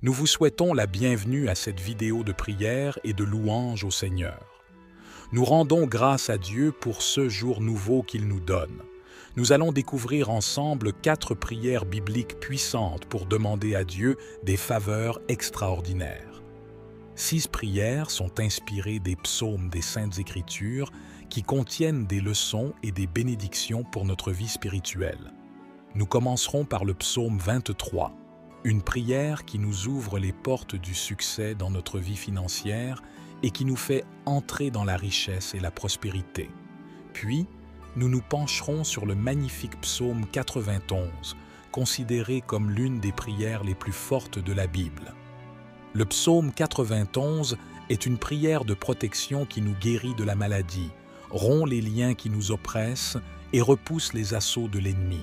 Nous vous souhaitons la bienvenue à cette vidéo de prière et de louange au Seigneur. Nous rendons grâce à Dieu pour ce jour nouveau qu'il nous donne. Nous allons découvrir ensemble 4 prières bibliques puissantes pour demander à Dieu des faveurs extraordinaires. 6 prières sont inspirées des psaumes des Saintes Écritures qui contiennent des leçons et des bénédictions pour notre vie spirituelle. Nous commencerons par le psaume 23. Une prière qui nous ouvre les portes du succès dans notre vie financière et qui nous fait entrer dans la richesse et la prospérité. Puis, nous nous pencherons sur le magnifique psaume 91, considéré comme l'une des prières les plus fortes de la Bible. Le psaume 91 est une prière de protection qui nous guérit de la maladie, rompt les liens qui nous oppressent et repousse les assauts de l'ennemi.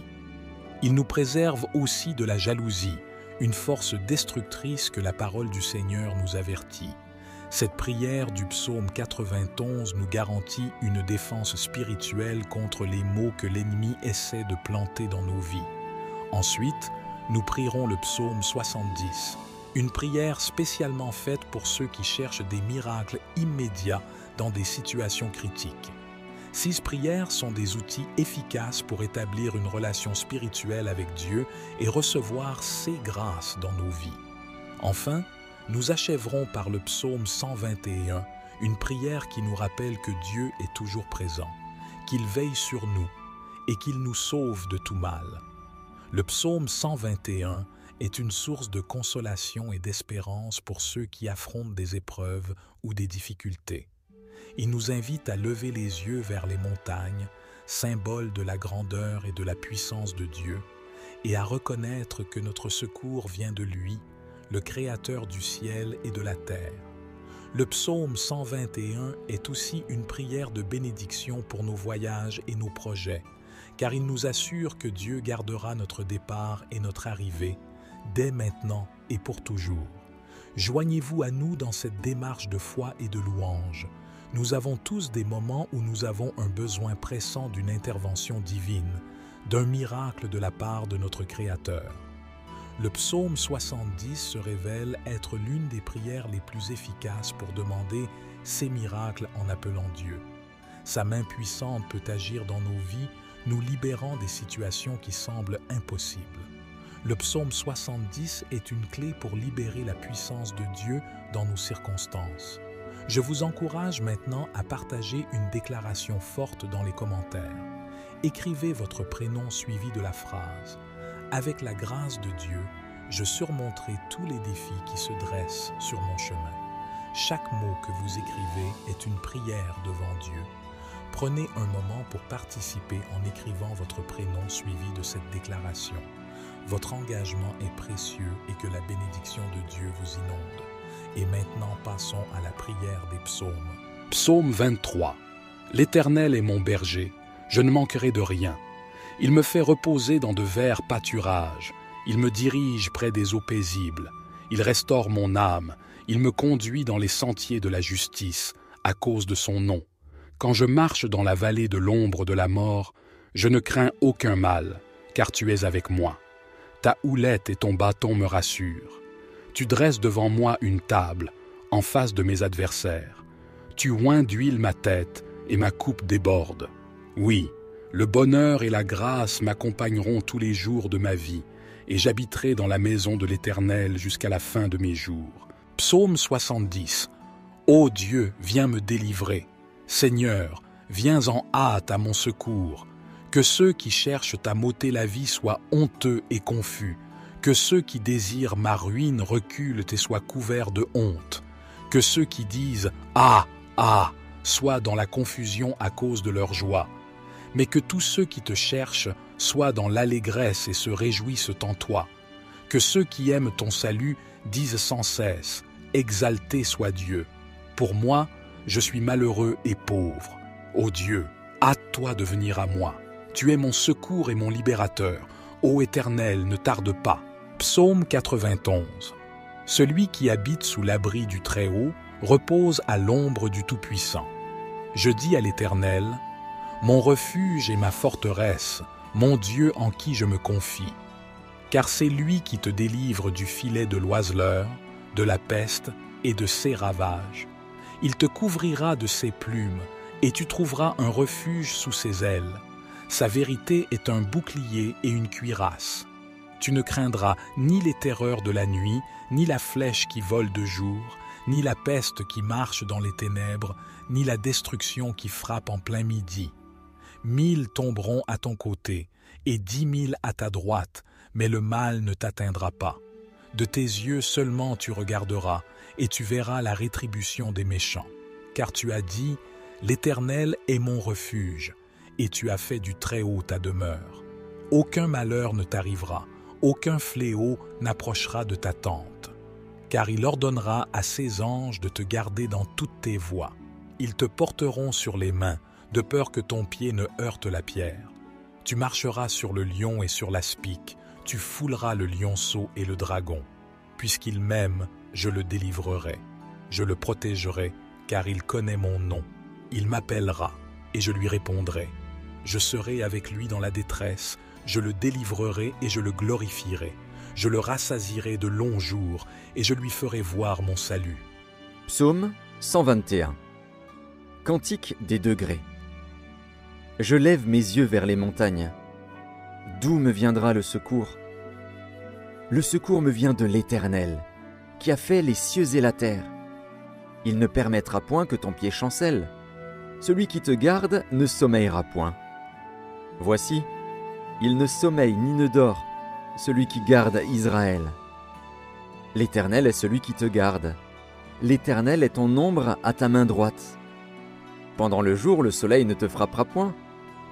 Il nous préserve aussi de la jalousie, une force destructrice que la parole du Seigneur nous avertit. Cette prière du psaume 91 nous garantit une défense spirituelle contre les maux que l'ennemi essaie de planter dans nos vies. Ensuite, nous prierons le psaume 70, une prière spécialement faite pour ceux qui cherchent des miracles immédiats dans des situations critiques. 6 prières sont des outils efficaces pour établir une relation spirituelle avec Dieu et recevoir ses grâces dans nos vies. Enfin, nous achèverons par le psaume 121, une prière qui nous rappelle que Dieu est toujours présent, qu'il veille sur nous et qu'il nous sauve de tout mal. Le psaume 121 est une source de consolation et d'espérance pour ceux qui affrontent des épreuves ou des difficultés. Il nous invite à lever les yeux vers les montagnes, symbole de la grandeur et de la puissance de Dieu, et à reconnaître que notre secours vient de lui, le Créateur du ciel et de la terre. Le psaume 121 est aussi une prière de bénédiction pour nos voyages et nos projets, car il nous assure que Dieu gardera notre départ et notre arrivée, dès maintenant et pour toujours. Joignez-vous à nous dans cette démarche de foi et de louange. Nous avons tous des moments où nous avons un besoin pressant d'une intervention divine, d'un miracle de la part de notre Créateur. Le psaume 70 se révèle être l'une des prières les plus efficaces pour demander ces miracles en appelant Dieu. Sa main puissante peut agir dans nos vies, nous libérant des situations qui semblent impossibles. Le psaume 70 est une clé pour libérer la puissance de Dieu dans nos circonstances. Je vous encourage maintenant à partager une déclaration forte dans les commentaires. Écrivez votre prénom suivi de la phrase « Avec la grâce de Dieu, je surmonterai tous les défis qui se dressent sur mon chemin ». Chaque mot que vous écrivez est une prière devant Dieu. Prenez un moment pour participer en écrivant votre prénom suivi de cette déclaration. Votre engagement est précieux et que la bénédiction de Dieu vous inonde. Et maintenant, passons à la prière des psaumes. Psaume 23. L'Éternel est mon berger, je ne manquerai de rien. Il me fait reposer dans de verts pâturages. Il me dirige près des eaux paisibles. Il restaure mon âme. Il me conduit dans les sentiers de la justice, à cause de son nom. Quand je marche dans la vallée de l'ombre de la mort, je ne crains aucun mal, car tu es avec moi. Ta houlette et ton bâton me rassurent. Tu dresses devant moi une table, en face de mes adversaires. Tu oins d'huile ma tête, et ma coupe déborde. Oui, le bonheur et la grâce m'accompagneront tous les jours de ma vie, et j'habiterai dans la maison de l'Éternel jusqu'à la fin de mes jours. Psaume 70. Ô Dieu, viens me délivrer. Seigneur, viens en hâte à mon secours. Que ceux qui cherchent à m'ôter la vie soient honteux et confus. Que ceux qui désirent ma ruine reculent et soient couverts de honte. Que ceux qui disent « Ah, ah !» soient dans la confusion à cause de leur joie. Mais que tous ceux qui te cherchent soient dans l'allégresse et se réjouissent en toi. Que ceux qui aiment ton salut disent sans cesse « Exalté soit Dieu !» Pour moi, je suis malheureux et pauvre. Ô Dieu, hâte-toi de venir à moi. Tu es mon secours et mon libérateur. Ô Éternel, ne tarde pas. Psaume 91. Celui qui habite sous l'abri du Très-Haut repose à l'ombre du Tout-Puissant. Je dis à l'Éternel, mon refuge et ma forteresse, mon Dieu en qui je me confie. car c'est lui qui te délivre du filet de l'oiseleur, de la peste et de ses ravages. Il te couvrira de ses plumes, et tu trouveras un refuge sous ses ailes. Sa vérité est un bouclier et une cuirasse. Tu ne craindras ni les terreurs de la nuit, ni la flèche qui vole de jour, ni la peste qui marche dans les ténèbres, ni la destruction qui frappe en plein midi. 1000 tomberont à ton côté, et 10 000 à ta droite, mais le mal ne t'atteindra pas. De tes yeux seulement tu regarderas, et tu verras la rétribution des méchants. Car tu as dit, « L'Éternel est mon refuge », et tu as fait du Très-Haut ta demeure. Aucun malheur ne t'arrivera, aucun fléau n'approchera de ta tente. Car il ordonnera à ses anges de te garder dans toutes tes voies. Ils te porteront sur les mains, de peur que ton pied ne heurte la pierre. Tu marcheras sur le lion et sur l'aspic, tu fouleras le lionceau et le dragon. Puisqu'il m'aime, je le délivrerai. Je le protégerai, car il connaît mon nom. Il m'appellera, et je lui répondrai. Je serai avec lui dans la détresse, je le délivrerai et je le glorifierai. Je le rassasierai de longs jours, et je lui ferai voir mon salut. Psaume 121. Cantique des degrés. Je lève mes yeux vers les montagnes. D'où me viendra le secours? Le secours me vient de l'Éternel, qui a fait les cieux et la terre. Il ne permettra point que ton pied chancelle. Celui qui te garde ne sommeillera point. Voici, il ne sommeille ni ne dort, celui qui garde Israël. L'Éternel est celui qui te garde. L'Éternel est ton ombre à ta main droite. Pendant le jour, le soleil ne te frappera point,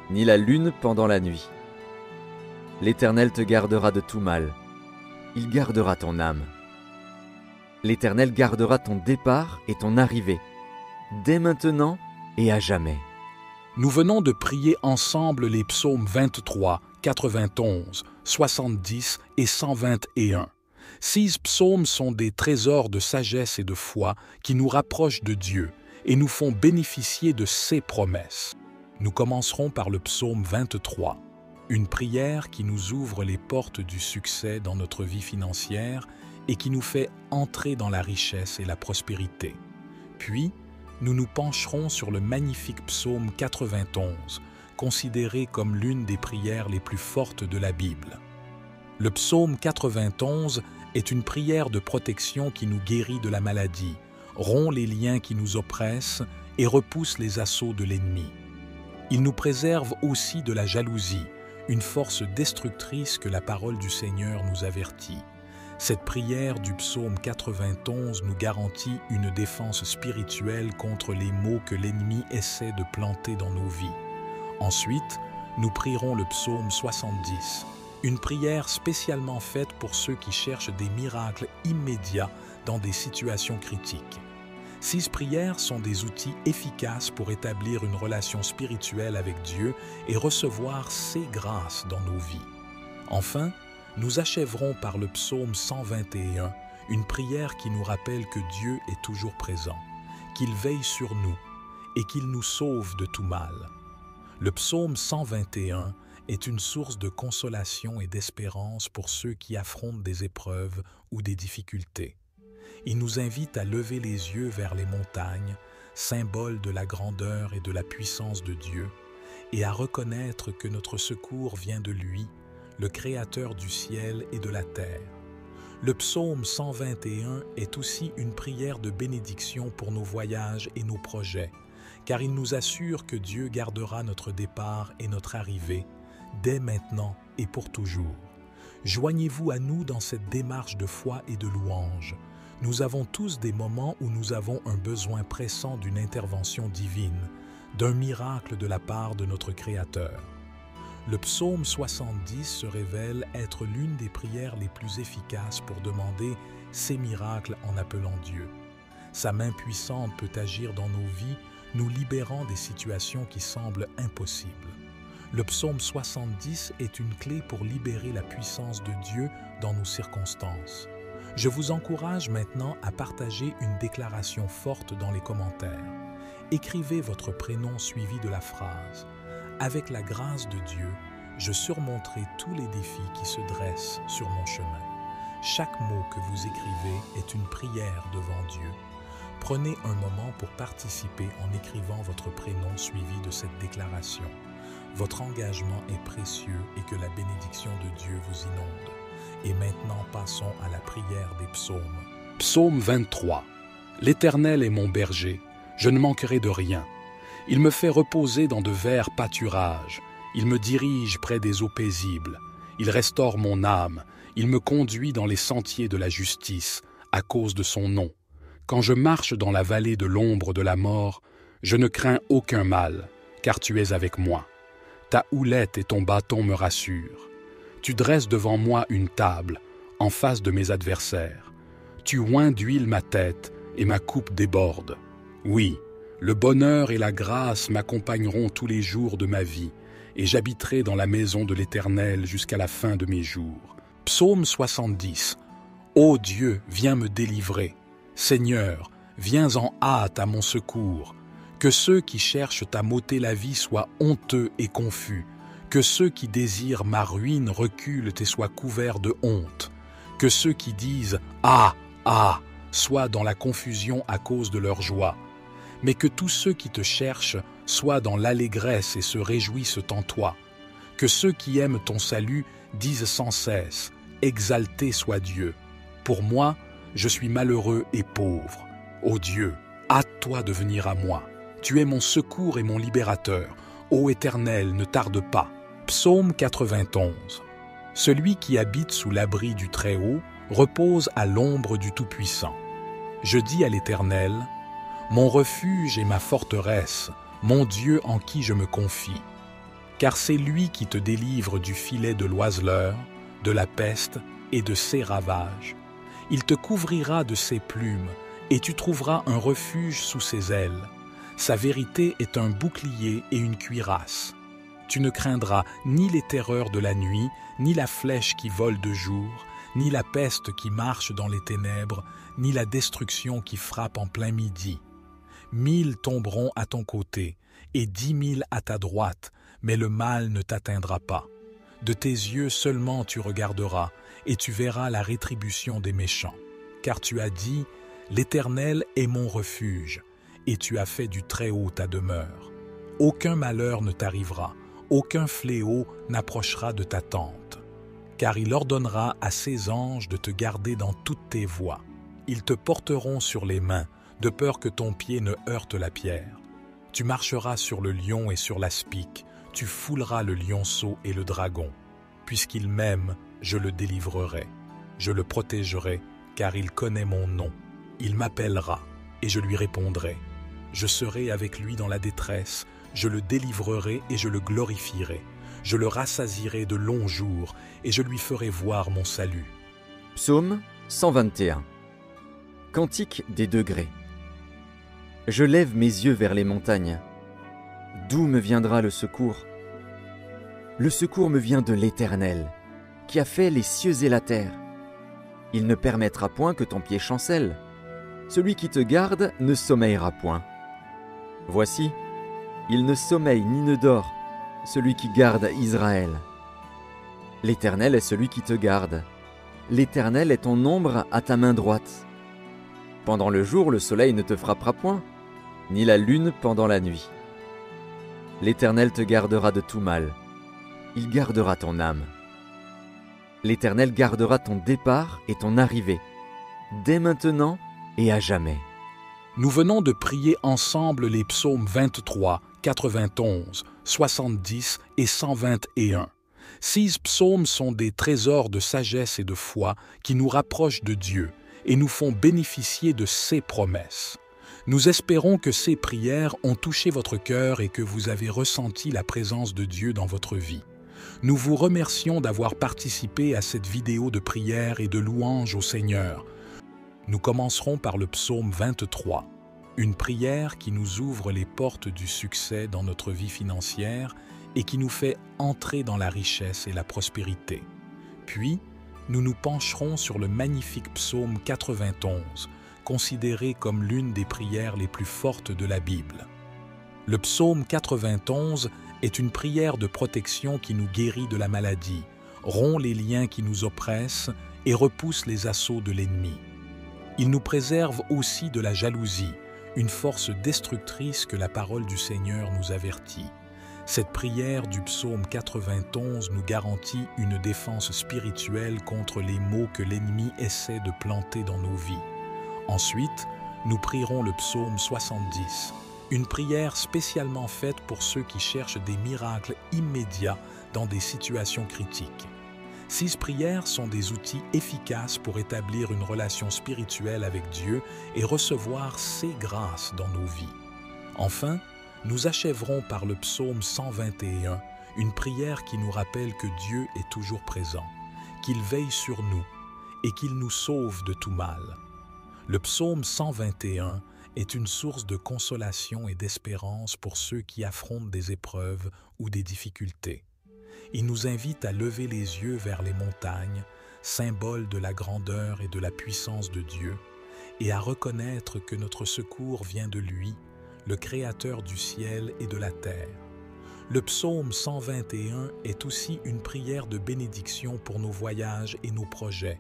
ni la lune pendant la nuit. L'Éternel te gardera de tout mal. Il gardera ton âme. L'Éternel gardera ton départ et ton arrivée, dès maintenant et à jamais. Nous venons de prier ensemble les psaumes 23, 91, 70 et 121. 6 psaumes sont des trésors de sagesse et de foi qui nous rapprochent de Dieu et nous font bénéficier de ses promesses. Nous commencerons par le psaume 23, une prière qui nous ouvre les portes du succès dans notre vie financière et qui nous fait entrer dans la richesse et la prospérité. Puis, nous nous pencherons sur le magnifique psaume 91, considéré comme l'une des prières les plus fortes de la Bible. Le psaume 91 est une prière de protection qui nous guérit de la maladie, rompt les liens qui nous oppressent et repousse les assauts de l'ennemi. Il nous préserve aussi de la jalousie, une force destructrice que la parole du Seigneur nous avertit. Cette prière du psaume 91 nous garantit une défense spirituelle contre les maux que l'ennemi essaie de planter dans nos vies. Ensuite, nous prierons le psaume 70, une prière spécialement faite pour ceux qui cherchent des miracles immédiats dans des situations critiques. 6 prières sont des outils efficaces pour établir une relation spirituelle avec Dieu et recevoir ses grâces dans nos vies. Enfin, nous achèverons par le psaume 121, une prière qui nous rappelle que Dieu est toujours présent, qu'il veille sur nous et qu'il nous sauve de tout mal. Le psaume 121 est une source de consolation et d'espérance pour ceux qui affrontent des épreuves ou des difficultés. Il nous invite à lever les yeux vers les montagnes, symbole de la grandeur et de la puissance de Dieu, et à reconnaître que notre secours vient de lui, le Créateur du ciel et de la terre. Le psaume 121 est aussi une prière de bénédiction pour nos voyages et nos projets, car il nous assure que Dieu gardera notre départ et notre arrivée, dès maintenant et pour toujours. Joignez-vous à nous dans cette démarche de foi et de louange. Nous avons tous des moments où nous avons un besoin pressant d'une intervention divine, d'un miracle de la part de notre Créateur. Le psaume 70 se révèle être l'une des prières les plus efficaces pour demander ces miracles en appelant Dieu. Sa main puissante peut agir dans nos vies, nous libérant des situations qui semblent impossibles. Le psaume 70 est une clé pour libérer la puissance de Dieu dans nos circonstances. Je vous encourage maintenant à partager une déclaration forte dans les commentaires. Écrivez votre prénom suivi de la phrase « Avec la grâce de Dieu, Je surmonterai tous les défis qui se dressent sur mon chemin. Chaque mot que vous écrivez est une prière devant Dieu. Prenez un moment pour participer en écrivant votre prénom suivi de cette déclaration. Votre engagement est précieux et que la bénédiction de Dieu vous inonde. Et maintenant, passons à la prière des psaumes. Psaume 23. L'Éternel est mon berger, je ne manquerai de rien. Il me fait reposer dans de verts pâturages. Il me dirige près des eaux paisibles. Il restaure mon âme. Il me conduit dans les sentiers de la justice, à cause de son nom. Quand je marche dans la vallée de l'ombre de la mort, je ne crains aucun mal, car tu es avec moi. Ta houlette et ton bâton me rassurent. Tu dresses devant moi une table, en face de mes adversaires. Tu oins d'huile ma tête, et ma coupe déborde. Oui, le bonheur et la grâce m'accompagneront tous les jours de ma vie, et j'habiterai dans la maison de l'Éternel jusqu'à la fin de mes jours. Psaume 70. Ô Dieu, viens me délivrer. Seigneur, viens en hâte à mon secours. Que ceux qui cherchent à m'ôter la vie soient honteux et confus. Que ceux qui désirent ma ruine reculent et soient couverts de honte. Que ceux qui disent « Ah, ah !» soient dans la confusion à cause de leur joie. Mais que tous ceux qui te cherchent soient dans l'allégresse et se réjouissent en toi. Que ceux qui aiment ton salut disent sans cesse « Exalté soit Dieu !» Pour moi, je suis malheureux et pauvre. Ô Dieu, hâte-toi de venir à moi. Tu es mon secours et mon libérateur. Ô Éternel, ne tarde pas. Psaume 91. Celui qui habite sous l'abri du Très-Haut repose à l'ombre du Tout-Puissant. Je dis à l'Éternel, mon refuge et ma forteresse, mon Dieu en qui je me confie. Car c'est lui qui te délivre du filet de l'oiseleur, de la peste et de ses ravages. Il te couvrira de ses plumes, et tu trouveras un refuge sous ses ailes. Sa vérité est un bouclier et une cuirasse. Tu ne craindras ni les terreurs de la nuit, ni la flèche qui vole de jour, ni la peste qui marche dans les ténèbres, ni la destruction qui frappe en plein midi. 1000 tomberont à ton côté, et 10 000 à ta droite, mais le mal ne t'atteindra pas. De tes yeux seulement tu regarderas, et tu verras la rétribution des méchants. Car tu as dit, l'Éternel est mon refuge, et tu as fait du Très-Haut ta demeure. Aucun malheur ne t'arrivera, aucun fléau n'approchera de ta tente. Car il ordonnera à ses anges de te garder dans toutes tes voies. Ils te porteront sur les mains, de peur que ton pied ne heurte la pierre. Tu marcheras sur le lion et sur l'aspic, tu fouleras le lionceau et le dragon. Puisqu'il m'aime, je le délivrerai. Je le protégerai, car il connaît mon nom. Il m'appellera, et je lui répondrai. Je serai avec lui dans la détresse, je le délivrerai et je le glorifierai. Je le rassasierai de longs jours, et je lui ferai voir mon salut. Psaume 121. Cantique des degrés. Je lève mes yeux vers les montagnes. D'où me viendra le secours? Le secours me vient de l'Éternel, qui a fait les cieux et la terre. Il ne permettra point que ton pied chancelle. Celui qui te garde ne sommeillera point. Voici, il ne sommeille ni ne dort, celui qui garde Israël. L'Éternel est celui qui te garde. L'Éternel est ton ombre à ta main droite. Pendant le jour, le soleil ne te frappera point, ni la lune pendant la nuit. L'Éternel te gardera de tout mal. Il gardera ton âme. L'Éternel gardera ton départ et ton arrivée, dès maintenant et à jamais. Nous venons de prier ensemble les psaumes 23, 91, 70 et 121. 6 psaumes sont des trésors de sagesse et de foi qui nous rapprochent de Dieu et nous font bénéficier de ses promesses. Nous espérons que ces prières ont touché votre cœur et que vous avez ressenti la présence de Dieu dans votre vie. Nous vous remercions d'avoir participé à cette vidéo de prière et de louange au Seigneur. Nous commencerons par le psaume 23, une prière qui nous ouvre les portes du succès dans notre vie financière et qui nous fait entrer dans la richesse et la prospérité. Puis, nous nous pencherons sur le magnifique psaume 91, considéré comme l'une des prières les plus fortes de la Bible. Le psaume 91 est une prière de protection qui nous guérit de la maladie, rompt les liens qui nous oppressent et repousse les assauts de l'ennemi. Il nous préserve aussi de la jalousie, une force destructrice que la parole du Seigneur nous avertit. Cette prière du psaume 91 nous garantit une défense spirituelle contre les maux que l'ennemi essaie de planter dans nos vies. Ensuite, nous prierons le psaume 70, une prière spécialement faite pour ceux qui cherchent des miracles immédiats dans des situations critiques. 6 prières sont des outils efficaces pour établir une relation spirituelle avec Dieu et recevoir ses grâces dans nos vies. Enfin, nous achèverons par le psaume 121, une prière qui nous rappelle que Dieu est toujours présent, qu'il veille sur nous et qu'il nous sauve de tout mal. Le psaume 121 est une source de consolation et d'espérance pour ceux qui affrontent des épreuves ou des difficultés. Il nous invite à lever les yeux vers les montagnes, symbole de la grandeur et de la puissance de Dieu, et à reconnaître que notre secours vient de lui, le Créateur du ciel et de la terre. Le psaume 121 est aussi une prière de bénédiction pour nos voyages et nos projets,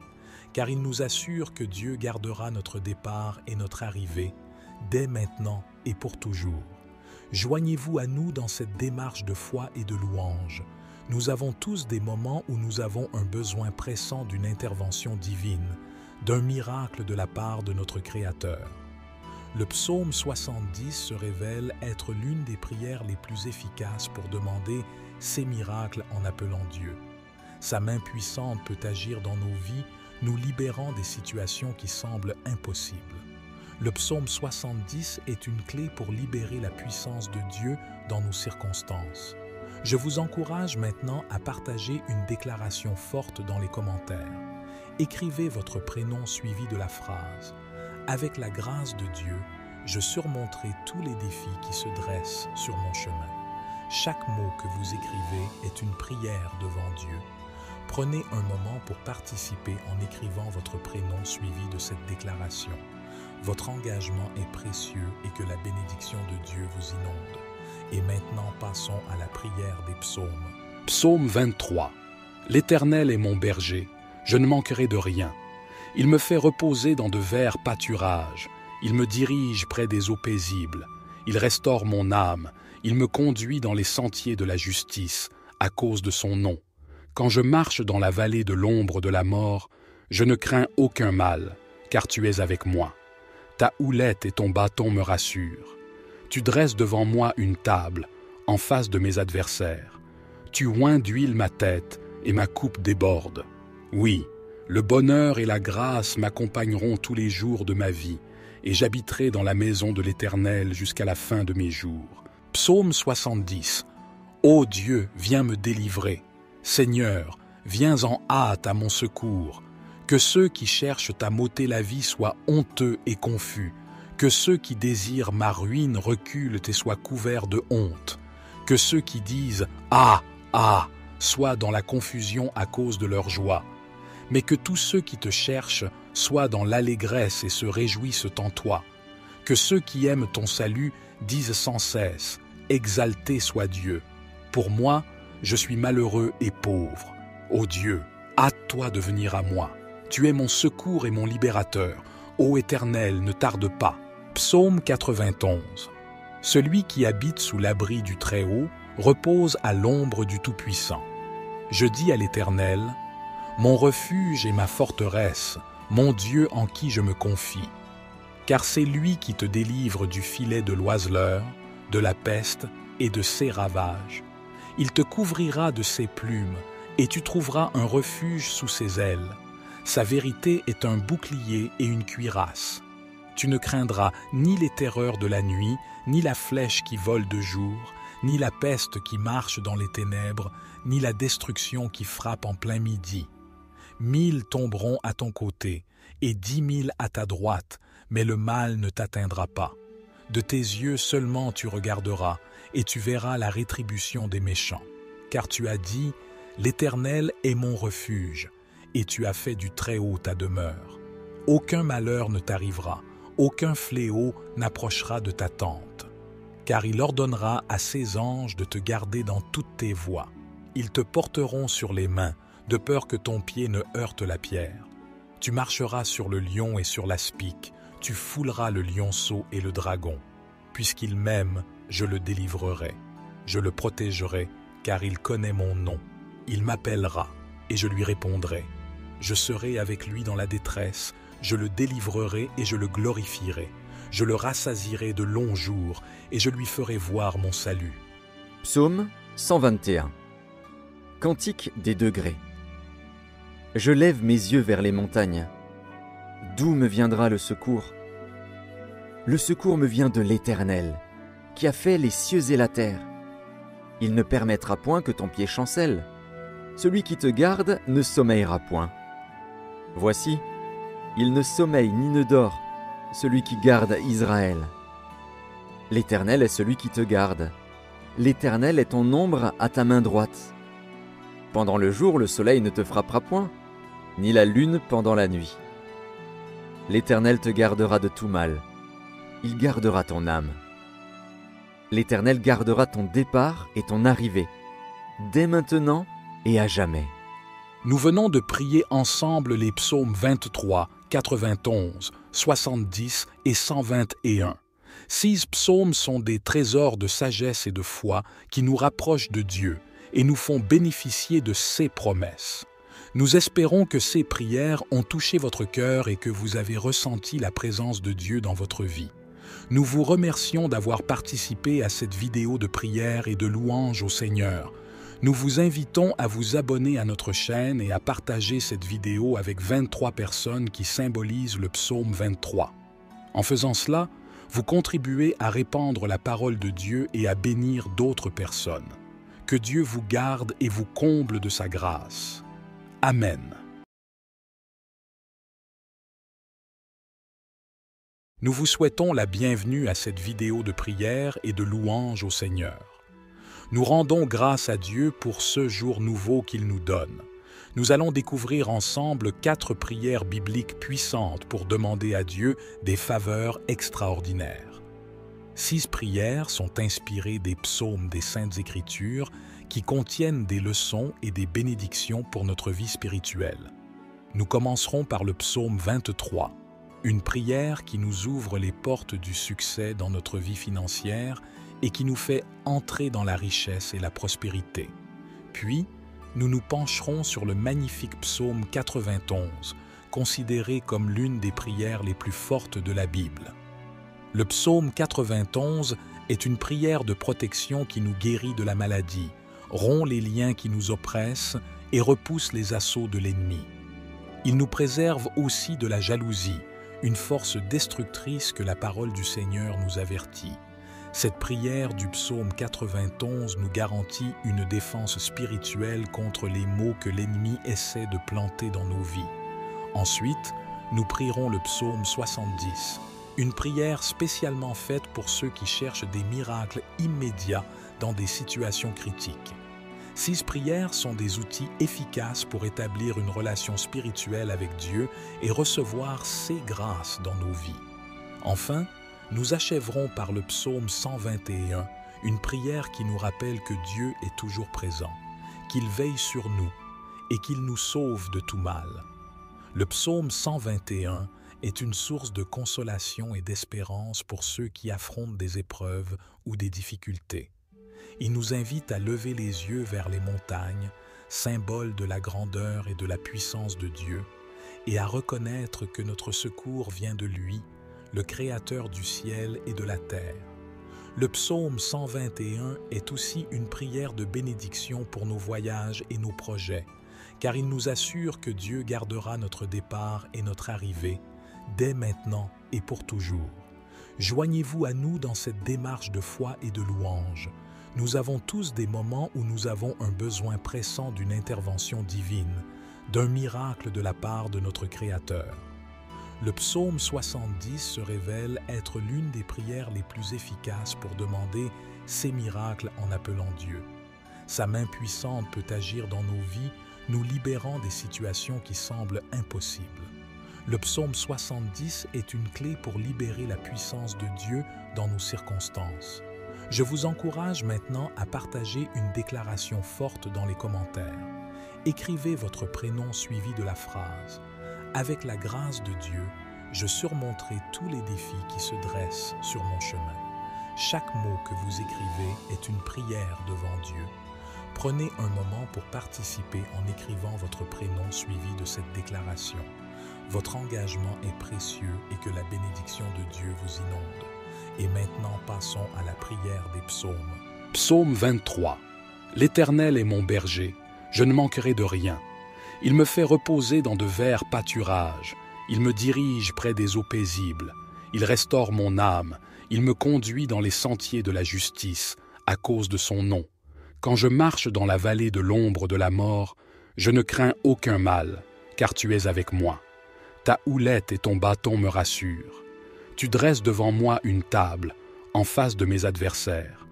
car il nous assure que Dieu gardera notre départ et notre arrivée, dès maintenant et pour toujours. Joignez-vous à nous dans cette démarche de foi et de louange. Nous avons tous des moments où nous avons un besoin pressant d'une intervention divine, d'un miracle de la part de notre Créateur. Le psaume 70 se révèle être l'une des prières les plus efficaces pour demander ces miracles en appelant Dieu. Sa main puissante peut agir dans nos vies, nous libérant des situations qui semblent impossibles. Le psaume 70 est une clé pour libérer la puissance de Dieu dans nos circonstances. Je vous encourage maintenant à partager une déclaration forte dans les commentaires. Écrivez votre prénom suivi de la phrase « Avec la grâce de Dieu, je surmonterai tous les défis qui se dressent sur mon chemin. » Chaque mot que vous écrivez est une prière devant Dieu. Prenez un moment pour participer en écrivant votre prénom suivi de cette déclaration. Votre engagement est précieux et que la bénédiction de Dieu vous inonde. Et maintenant, passons à la prière des psaumes. Psaume 23. L'Éternel est mon berger, je ne manquerai de rien. Il me fait reposer dans de verts pâturages. Il me dirige près des eaux paisibles. Il restaure mon âme. Il me conduit dans les sentiers de la justice, à cause de son nom. Quand je marche dans la vallée de l'ombre de la mort, je ne crains aucun mal, car tu es avec moi. Ta houlette et ton bâton me rassurent. Tu dresses devant moi une table, en face de mes adversaires. Tu oins d'huile ma tête, et ma coupe déborde. Oui, le bonheur et la grâce m'accompagneront tous les jours de ma vie, et j'habiterai dans la maison de l'Éternel jusqu'à la fin de mes jours. Psaume 70. Ô Dieu, viens me délivrer. Seigneur, viens en hâte à mon secours. Que ceux qui cherchent à m'ôter la vie soient honteux et confus. Que ceux qui désirent ma ruine reculent et soient couverts de honte. Que ceux qui disent « Ah, ah !» soient dans la confusion à cause de leur joie. Mais que tous ceux qui te cherchent soient dans l'allégresse et se réjouissent en toi. Que ceux qui aiment ton salut disent sans cesse « Exalté soit Dieu !» Pour moi, je suis malheureux et pauvre. Ô Dieu, hâte-toi de venir à moi. Tu es mon secours et mon libérateur. Ô Éternel, ne tarde pas. Psaume 91. Celui qui habite sous l'abri du Très-Haut repose à l'ombre du Tout-Puissant. Je dis à l'Éternel, mon refuge et ma forteresse, mon Dieu en qui je me confie. Car c'est lui qui te délivre du filet de l'oiseleur, de la peste et de ses ravages. Il te couvrira de ses plumes, et tu trouveras un refuge sous ses ailes. Sa vérité est un bouclier et une cuirasse. Tu ne craindras ni les terreurs de la nuit, ni la flèche qui vole de jour, ni la peste qui marche dans les ténèbres, ni la destruction qui frappe en plein midi. 1000 tomberont à ton côté, et 10 000 à ta droite, mais le mal ne t'atteindra pas. De tes yeux seulement tu regarderas, et tu verras la rétribution des méchants. Car tu as dit, l'Éternel est mon refuge, et tu as fait du Très-Haut ta demeure. Aucun malheur ne t'arrivera, aucun fléau n'approchera de ta tente. car il ordonnera à ses anges de te garder dans toutes tes voies. Ils te porteront sur les mains, de peur que ton pied ne heurte la pierre. Tu marcheras sur le lion et sur l'aspic, tu fouleras le lionceau et le dragon. Puisqu'il m'aime, je le délivrerai. Je le protégerai, car il connaît mon nom. Il m'appellera, et je lui répondrai. Je serai avec lui dans la détresse, je le délivrerai et je le glorifierai. Je le rassasierai de longs jours, et je lui ferai voir mon salut. Psaume 121. Cantique des degrés. Je lève mes yeux vers les montagnes. D'où me viendra le secours? Le secours me vient de l'Éternel, qui a fait les cieux et la terre. Il ne permettra point que ton pied chancelle. Celui qui te garde ne sommeillera point. Voici, il ne sommeille ni ne dort, celui qui garde Israël. L'Éternel est celui qui te garde. L'Éternel est ton ombre à ta main droite. Pendant le jour, le soleil ne te frappera point, ni la lune pendant la nuit. L'Éternel te gardera de tout mal. Il gardera ton âme. L'Éternel gardera ton départ et ton arrivée, dès maintenant et à jamais. Nous venons de prier ensemble les psaumes 23, 91, 70 et 121. 6 psaumes sont des trésors de sagesse et de foi qui nous rapprochent de Dieu et nous font bénéficier de ses promesses. Nous espérons que ces prières ont touché votre cœur et que vous avez ressenti la présence de Dieu dans votre vie. Nous vous remercions d'avoir participé à cette vidéo de prière et de louange au Seigneur. Nous vous invitons à vous abonner à notre chaîne et à partager cette vidéo avec 23 personnes qui symbolisent le psaume 23. En faisant cela, vous contribuez à répandre la parole de Dieu et à bénir d'autres personnes. Que Dieu vous garde et vous comble de sa grâce. Amen. Nous vous souhaitons la bienvenue à cette vidéo de prière et de louange au Seigneur. Nous rendons grâce à Dieu pour ce jour nouveau qu'il nous donne. Nous allons découvrir ensemble 4 prières bibliques puissantes pour demander à Dieu des faveurs extraordinaires. 6 prières sont inspirées des psaumes des Saintes Écritures qui contiennent des leçons et des bénédictions pour notre vie spirituelle. Nous commencerons par le psaume 23, une prière qui nous ouvre les portes du succès dans notre vie financière et qui nous fait entrer dans la richesse et la prospérité. Puis, nous nous pencherons sur le magnifique psaume 91, considéré comme l'une des prières les plus fortes de la Bible. Le psaume 91 est une prière de protection qui nous guérit de la maladie, rompt les liens qui nous oppressent et repousse les assauts de l'ennemi. Il nous préserve aussi de la jalousie, une force destructrice que la parole du Seigneur nous avertit. Cette prière du psaume 91 nous garantit une défense spirituelle contre les maux que l'ennemi essaie de planter dans nos vies. Ensuite, nous prierons le psaume 70, une prière spécialement faite pour ceux qui cherchent des miracles immédiats dans des situations critiques. 6 prières sont des outils efficaces pour établir une relation spirituelle avec Dieu et recevoir ses grâces dans nos vies. Enfin, nous achèverons par le psaume 121, une prière qui nous rappelle que Dieu est toujours présent, qu'il veille sur nous et qu'il nous sauve de tout mal. Le psaume 121 est une source de consolation et d'espérance pour ceux qui affrontent des épreuves ou des difficultés. Il nous invite à lever les yeux vers les montagnes, symbole de la grandeur et de la puissance de Dieu, et à reconnaître que notre secours vient de lui, le Créateur du ciel et de la terre. Le psaume 121 est aussi une prière de bénédiction pour nos voyages et nos projets, car il nous assure que Dieu gardera notre départ et notre arrivée, dès maintenant et pour toujours. Joignez-vous à nous dans cette démarche de foi et de louange. Nous avons tous des moments où nous avons un besoin pressant d'une intervention divine, d'un miracle de la part de notre Créateur. Le psaume 70 se révèle être l'une des prières les plus efficaces pour demander ces miracles en appelant Dieu. Sa main puissante peut agir dans nos vies, nous libérant des situations qui semblent impossibles. Le psaume 70 est une clé pour libérer la puissance de Dieu dans nos circonstances. Je vous encourage maintenant à partager une déclaration forte dans les commentaires. Écrivez votre prénom suivi de la phrase « Avec la grâce de Dieu, je surmonterai tous les défis qui se dressent sur mon chemin ». Chaque mot que vous écrivez est une prière devant Dieu. Prenez un moment pour participer en écrivant votre prénom suivi de cette déclaration. Votre engagement est précieux et que la bénédiction de Dieu vous inonde. Et maintenant, passons à la prière des psaumes. Psaume 23. L'Éternel est mon berger, je ne manquerai de rien. Il me fait reposer dans de verts pâturages. Il me dirige près des eaux paisibles. Il restaure mon âme. Il me conduit dans les sentiers de la justice, à cause de son nom. Quand je marche dans la vallée de l'ombre de la mort, je ne crains aucun mal, car tu es avec moi. Ta houlette et ton bâton me rassurent. Tu dresses devant moi une table, en face de mes adversaires.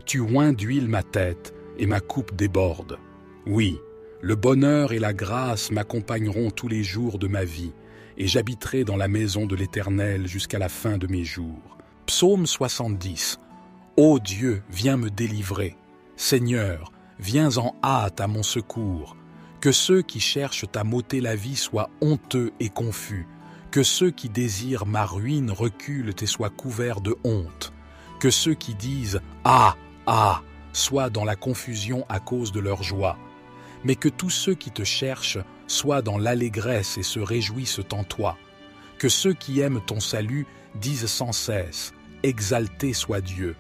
Tu oins d'huile ma tête, et ma coupe déborde. Oui, le bonheur et la grâce m'accompagneront tous les jours de ma vie, et j'habiterai dans la maison de l'Éternel jusqu'à la fin de mes jours. Psaume 70. Ô Dieu, viens me délivrer. Seigneur, viens en hâte à mon secours. Que ceux qui cherchent à m'ôter la vie soient honteux et confus. Que ceux qui désirent ma ruine reculent et soient couverts de honte. Que ceux qui disent « Ah, ah !» soient dans la confusion à cause de leur joie. Mais que tous ceux qui te cherchent soient dans l'allégresse et se réjouissent en toi. Que ceux qui aiment ton salut disent sans cesse « Exalté soit Dieu ».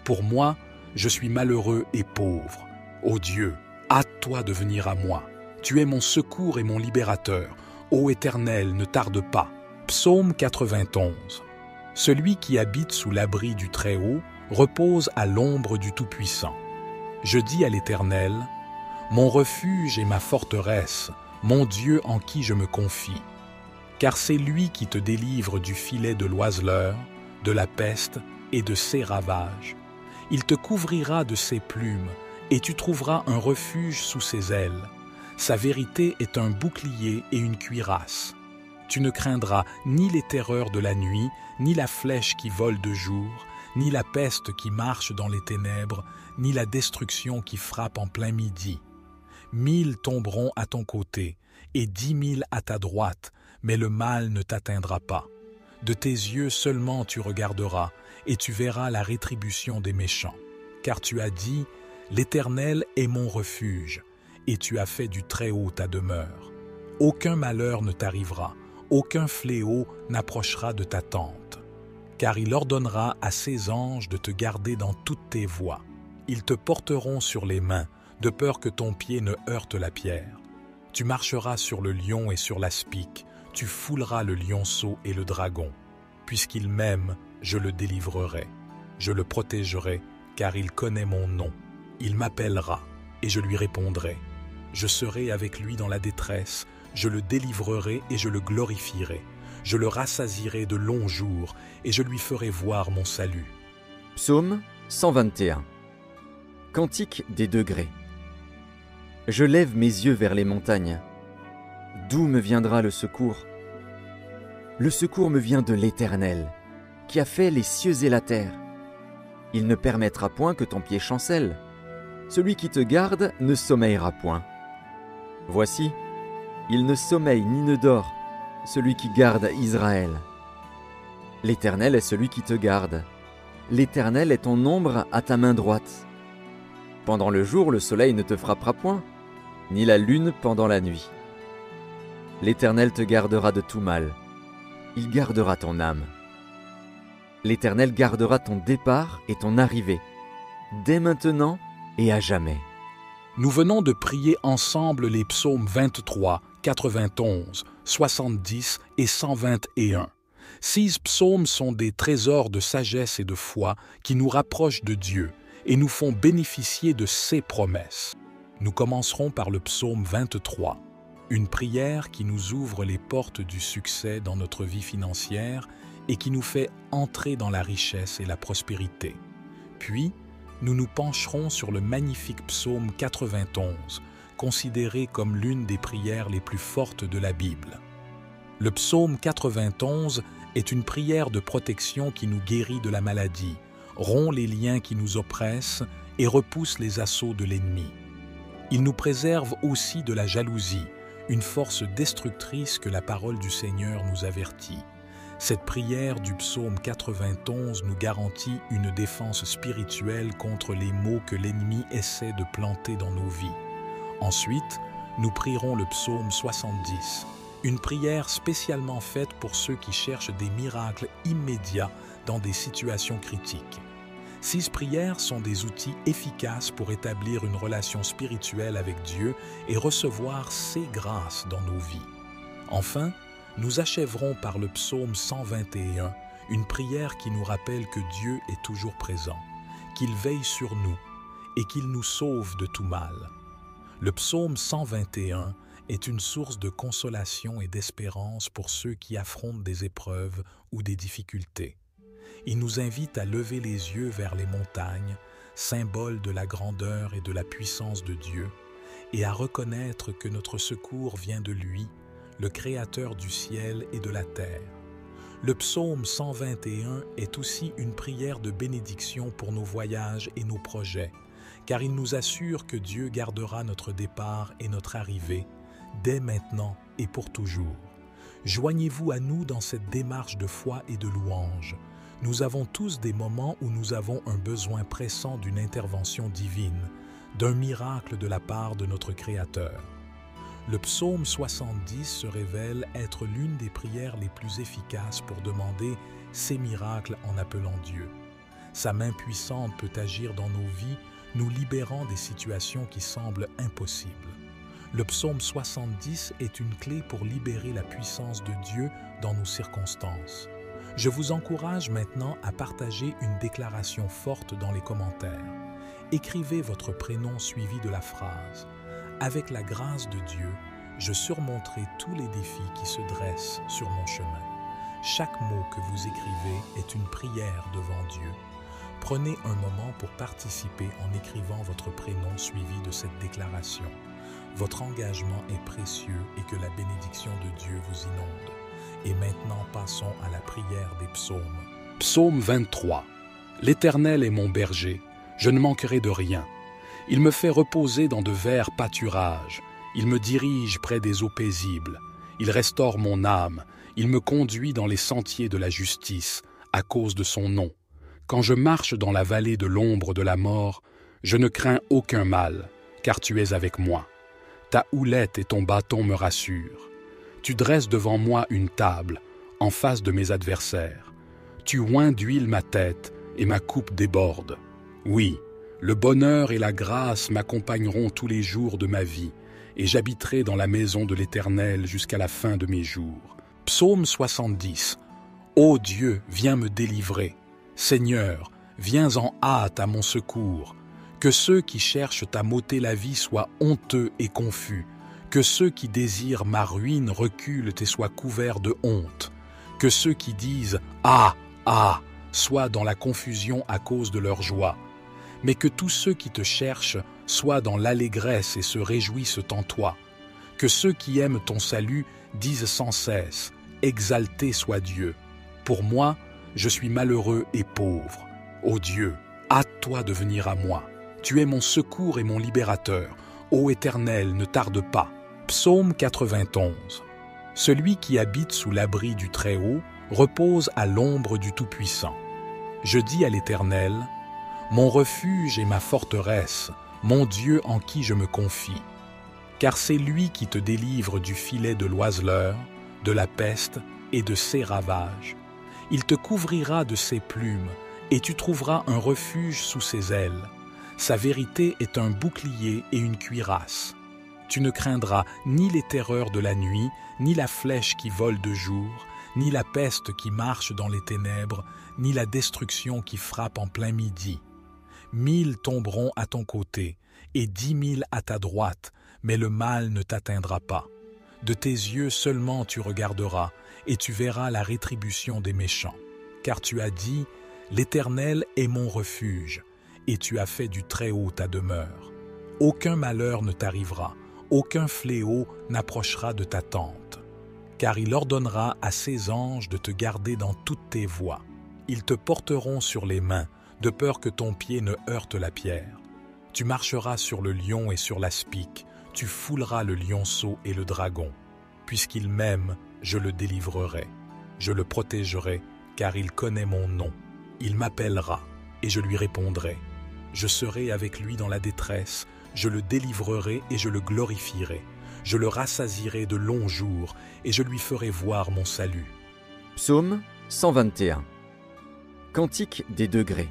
Pour moi, je suis malheureux et pauvre. Ô Dieu, hâte-toi de venir à moi. Tu es mon secours et mon libérateur. Ô Éternel, ne tarde pas. Psaume 91. Celui qui habite sous l'abri du Très-Haut repose à l'ombre du Tout-Puissant. Je dis à l'Éternel, mon refuge et ma forteresse, mon Dieu en qui je me confie. Car c'est lui qui te délivre du filet de l'oiseleur, de la peste et de ses ravages. Il te couvrira de ses plumes, et tu trouveras un refuge sous ses ailes. Sa vérité est un bouclier et une cuirasse. Tu ne craindras ni les terreurs de la nuit, ni la flèche qui vole de jour, ni la peste qui marche dans les ténèbres, ni la destruction qui frappe en plein midi. 1000 tomberont à ton côté, et 10 000 à ta droite, mais le mal ne t'atteindra pas. De tes yeux seulement tu regarderas, et tu verras la rétribution des méchants. Car tu as dit, l'Éternel est mon refuge, et tu as fait du Très-Haut ta demeure. Aucun malheur ne t'arrivera, aucun fléau n'approchera de ta tente. Car il ordonnera à ses anges de te garder dans toutes tes voies. Ils te porteront sur les mains, de peur que ton pied ne heurte la pierre. Tu marcheras sur le lion et sur l'aspic, tu fouleras le lionceau et le dragon. Puisqu'il m'aime, je le délivrerai. Je le protégerai, car il connaît mon nom. Il m'appellera, et je lui répondrai. Je serai avec lui dans la détresse, je le délivrerai et je le glorifierai. Je le rassasierai de longs jours, et je lui ferai voir mon salut. Psaume 121. Cantique des degrés. Je lève mes yeux vers les montagnes. D'où me viendra le secours? Le secours me vient de l'Éternel, qui a fait les cieux et la terre. Il ne permettra point que ton pied chancelle. Celui qui te garde ne sommeillera point. Voici, il ne sommeille ni ne dort, celui qui garde Israël. L'Éternel est celui qui te garde. L'Éternel est ton ombre à ta main droite. Pendant le jour, le soleil ne te frappera point, ni la lune pendant la nuit. L'Éternel te gardera de tout mal. Il gardera ton âme. L'Éternel gardera ton départ et ton arrivée, dès maintenant et à jamais. Nous venons de prier ensemble les psaumes 23, 91, 70 et 121. 6 psaumes sont des trésors de sagesse et de foi qui nous rapprochent de Dieu et nous font bénéficier de ses promesses. Nous commencerons par le psaume 23, une prière qui nous ouvre les portes du succès dans notre vie financière et qui nous fait entrer dans la richesse et la prospérité. Puis, nous nous pencherons sur le magnifique psaume 91, considéré comme l'une des prières les plus fortes de la Bible. Le psaume 91 est une prière de protection qui nous guérit de la maladie, rompt les liens qui nous oppressent et repousse les assauts de l'ennemi. Il nous préserve aussi de la jalousie, une force destructrice que la parole du Seigneur nous avertit. Cette prière du psaume 91 nous garantit une défense spirituelle contre les maux que l'ennemi essaie de planter dans nos vies. Ensuite, nous prierons le psaume 70, une prière spécialement faite pour ceux qui cherchent des miracles immédiats dans des situations critiques. 6 prières sont des outils efficaces pour établir une relation spirituelle avec Dieu et recevoir ses grâces dans nos vies. Enfin, nous achèverons par le psaume 121, une prière qui nous rappelle que Dieu est toujours présent, qu'il veille sur nous et qu'il nous sauve de tout mal. Le psaume 121 est une source de consolation et d'espérance pour ceux qui affrontent des épreuves ou des difficultés. Il nous invite à lever les yeux vers les montagnes, symbole de la grandeur et de la puissance de Dieu, et à reconnaître que notre secours vient de lui, le Créateur du ciel et de la terre. Le psaume 121 est aussi une prière de bénédiction pour nos voyages et nos projets, car il nous assure que Dieu gardera notre départ et notre arrivée, dès maintenant et pour toujours. Joignez-vous à nous dans cette démarche de foi et de louange. Nous avons tous des moments où nous avons un besoin pressant d'une intervention divine, d'un miracle de la part de notre Créateur. Le psaume 70 se révèle être l'une des prières les plus efficaces pour demander ces miracles en appelant Dieu. Sa main puissante peut agir dans nos vies, nous libérant des situations qui semblent impossibles. Le psaume 70 est une clé pour libérer la puissance de Dieu dans nos circonstances. Je vous encourage maintenant à partager une déclaration forte dans les commentaires. Écrivez votre prénom suivi de la phrase « Avec la grâce de Dieu, je surmonterai tous les défis qui se dressent sur mon chemin. » Chaque mot que vous écrivez est une prière devant Dieu. Prenez un moment pour participer en écrivant votre prénom suivi de cette déclaration. Votre engagement est précieux et que la bénédiction de Dieu vous inonde. Et maintenant, passons à la prière des psaumes. Psaume 23. L'Éternel est mon berger, je ne manquerai de rien. Il me fait reposer dans de verts pâturages. Il me dirige près des eaux paisibles. Il restaure mon âme. Il me conduit dans les sentiers de la justice, à cause de son nom. Quand je marche dans la vallée de l'ombre de la mort, je ne crains aucun mal, car tu es avec moi. Ta houlette et ton bâton me rassurent. Tu dresses devant moi une table, en face de mes adversaires. Tu oins d'huile ma tête, et ma coupe déborde. Oui, le bonheur et la grâce m'accompagneront tous les jours de ma vie, et j'habiterai dans la maison de l'Éternel jusqu'à la fin de mes jours. Psaume 70. Ô Dieu, viens me délivrer. Seigneur, viens en hâte à mon secours. Que ceux qui cherchent à m'ôter la vie soient honteux et confus. Que ceux qui désirent ma ruine reculent et soient couverts de honte. Que ceux qui disent « Ah, ah !» soient dans la confusion à cause de leur joie. Mais que tous ceux qui te cherchent soient dans l'allégresse et se réjouissent en toi. Que ceux qui aiment ton salut disent sans cesse « Exalté soit Dieu !» Pour moi, je suis malheureux et pauvre. Ô Dieu, hâte-toi de venir à moi. Tu es mon secours et mon libérateur. Ô Éternel, ne tarde pas. Psaume 91. Celui qui habite sous l'abri du Très-Haut repose à l'ombre du Tout-Puissant. Je dis à l'Éternel, mon refuge et ma forteresse, mon Dieu en qui je me confie. Car c'est lui qui te délivre du filet de l'oiseleur, de la peste et de ses ravages. Il te couvrira de ses plumes, et tu trouveras un refuge sous ses ailes. Sa vérité est un bouclier et une cuirasse. Tu ne craindras ni les terreurs de la nuit, ni la flèche qui vole de jour, ni la peste qui marche dans les ténèbres, ni la destruction qui frappe en plein midi. 1000 tomberont à ton côté, et 10 000 à ta droite, mais le mal ne t'atteindra pas. De tes yeux seulement tu regarderas, et tu verras la rétribution des méchants. Car tu as dit, l'Éternel est mon refuge, et tu as fait du Très-Haut ta demeure. Aucun malheur ne t'arrivera, aucun fléau n'approchera de ta tente. Car il ordonnera à ses anges de te garder dans toutes tes voies. Ils te porteront sur les mains, de peur que ton pied ne heurte la pierre. Tu marcheras sur le lion et sur l'aspic, tu fouleras le lionceau et le dragon. Puisqu'il m'aime, je le délivrerai. Je le protégerai, car il connaît mon nom. Il m'appellera, et je lui répondrai. Je serai avec lui dans la détresse, je le délivrerai et je le glorifierai. Je le rassasierai de longs jours, et je lui ferai voir mon salut. Psaume 121. Cantique des degrés.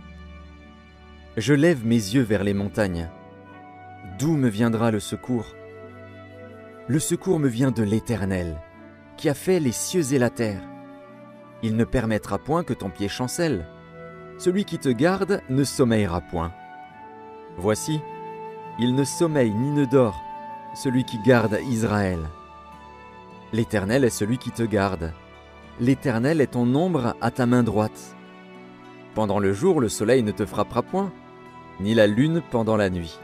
Je lève mes yeux vers les montagnes. D'où me viendra le secours? Le secours me vient de l'Éternel, qui a fait les cieux et la terre. Il ne permettra point que ton pied chancelle. Celui qui te garde ne sommeillera point. Voici, il ne sommeille ni ne dort, celui qui garde Israël. L'Éternel est celui qui te garde. L'Éternel est ton ombre à ta main droite. Pendant le jour, le soleil ne te frappera point, ni la lune pendant la nuit.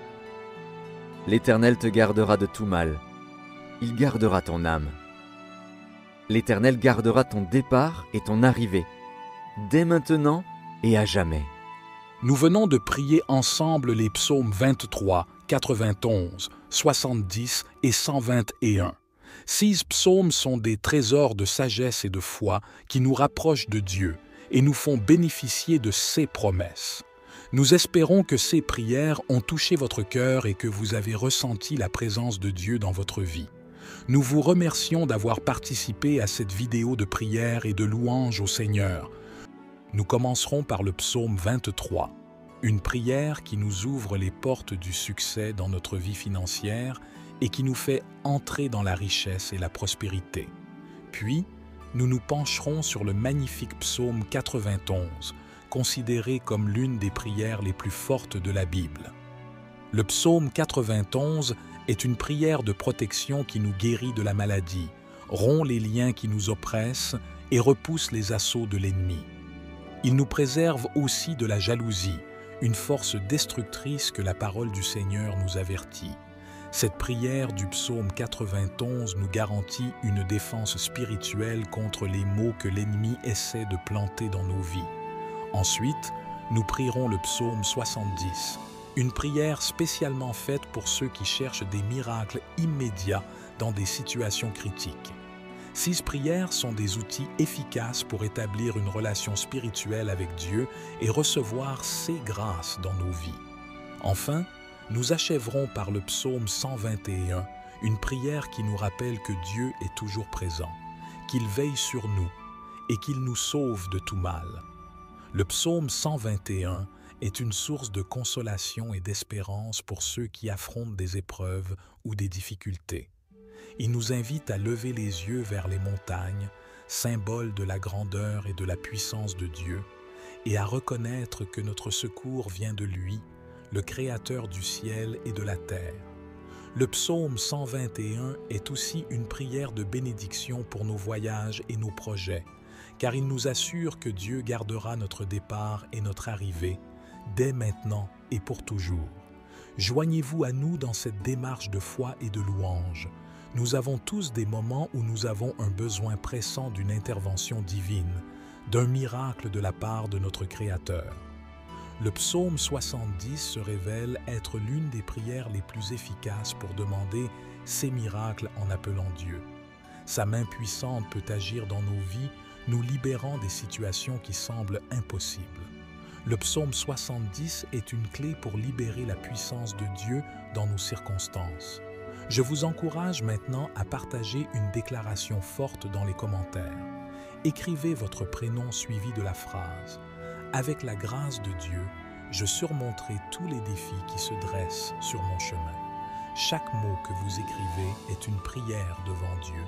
L'Éternel te gardera de tout mal. Il gardera ton âme. L'Éternel gardera ton départ et ton arrivée, dès maintenant et à jamais. Nous venons de prier ensemble les psaumes 23, 91, 70 et 121. 6 psaumes sont des trésors de sagesse et de foi qui nous rapprochent de Dieu et nous font bénéficier de ses promesses. Nous espérons que ces prières ont touché votre cœur et que vous avez ressenti la présence de Dieu dans votre vie. Nous vous remercions d'avoir participé à cette vidéo de prière et de louange au Seigneur. Nous commencerons par le psaume 23, une prière qui nous ouvre les portes du succès dans notre vie financière et qui nous fait entrer dans la richesse et la prospérité. Puis, nous nous pencherons sur le magnifique psaume 91, considéré comme l'une des prières les plus fortes de la Bible. Le psaume 91 est une prière de protection qui nous guérit de la maladie, rompt les liens qui nous oppressent et repousse les assauts de l'ennemi. Il nous préserve aussi de la jalousie, une force destructrice que la parole du Seigneur nous avertit. Cette prière du psaume 91 nous garantit une défense spirituelle contre les maux que l'ennemi essaie de planter dans nos vies. Ensuite, nous prierons le psaume 70, une prière spécialement faite pour ceux qui cherchent des miracles immédiats dans des situations critiques. 6 prières sont des outils efficaces pour établir une relation spirituelle avec Dieu et recevoir ses grâces dans nos vies. Enfin, nous achèverons par le psaume 121, une prière qui nous rappelle que Dieu est toujours présent, qu'il veille sur nous et qu'il nous sauve de tout mal. Le psaume 121 est une source de consolation et d'espérance pour ceux qui affrontent des épreuves ou des difficultés. Il nous invite à lever les yeux vers les montagnes, symbole de la grandeur et de la puissance de Dieu, et à reconnaître que notre secours vient de lui, le Créateur du ciel et de la terre. Le psaume 121 est aussi une prière de bénédiction pour nos voyages et nos projets, car il nous assure que Dieu gardera notre départ et notre arrivée, dès maintenant et pour toujours. Joignez-vous à nous dans cette démarche de foi et de louange. Nous avons tous des moments où nous avons un besoin pressant d'une intervention divine, d'un miracle de la part de notre Créateur. Le psaume 70 se révèle être l'une des prières les plus efficaces pour demander ces miracles en appelant Dieu. Sa main puissante peut agir dans nos vies, nous libérant des situations qui semblent impossibles. Le psaume 70 est une clé pour libérer la puissance de Dieu dans nos circonstances. Je vous encourage maintenant à partager une déclaration forte dans les commentaires. Écrivez votre prénom suivi de la phrase « Avec la grâce de Dieu, je surmonterai tous les défis qui se dressent sur mon chemin ». Chaque mot que vous écrivez est une prière devant Dieu.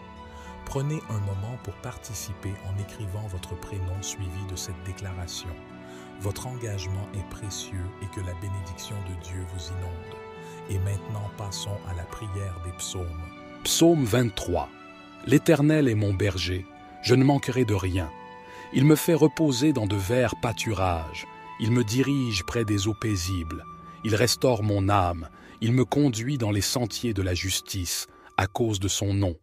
Prenez un moment pour participer en écrivant votre prénom suivi de cette déclaration. Votre engagement est précieux et que la bénédiction de Dieu vous inonde. Et maintenant, passons à la prière des psaumes. Psaume 23. L'Éternel est mon berger, je ne manquerai de rien. Il me fait reposer dans de verts pâturages. Il me dirige près des eaux paisibles. Il restaure mon âme. Il me conduit dans les sentiers de la justice, à cause de son nom.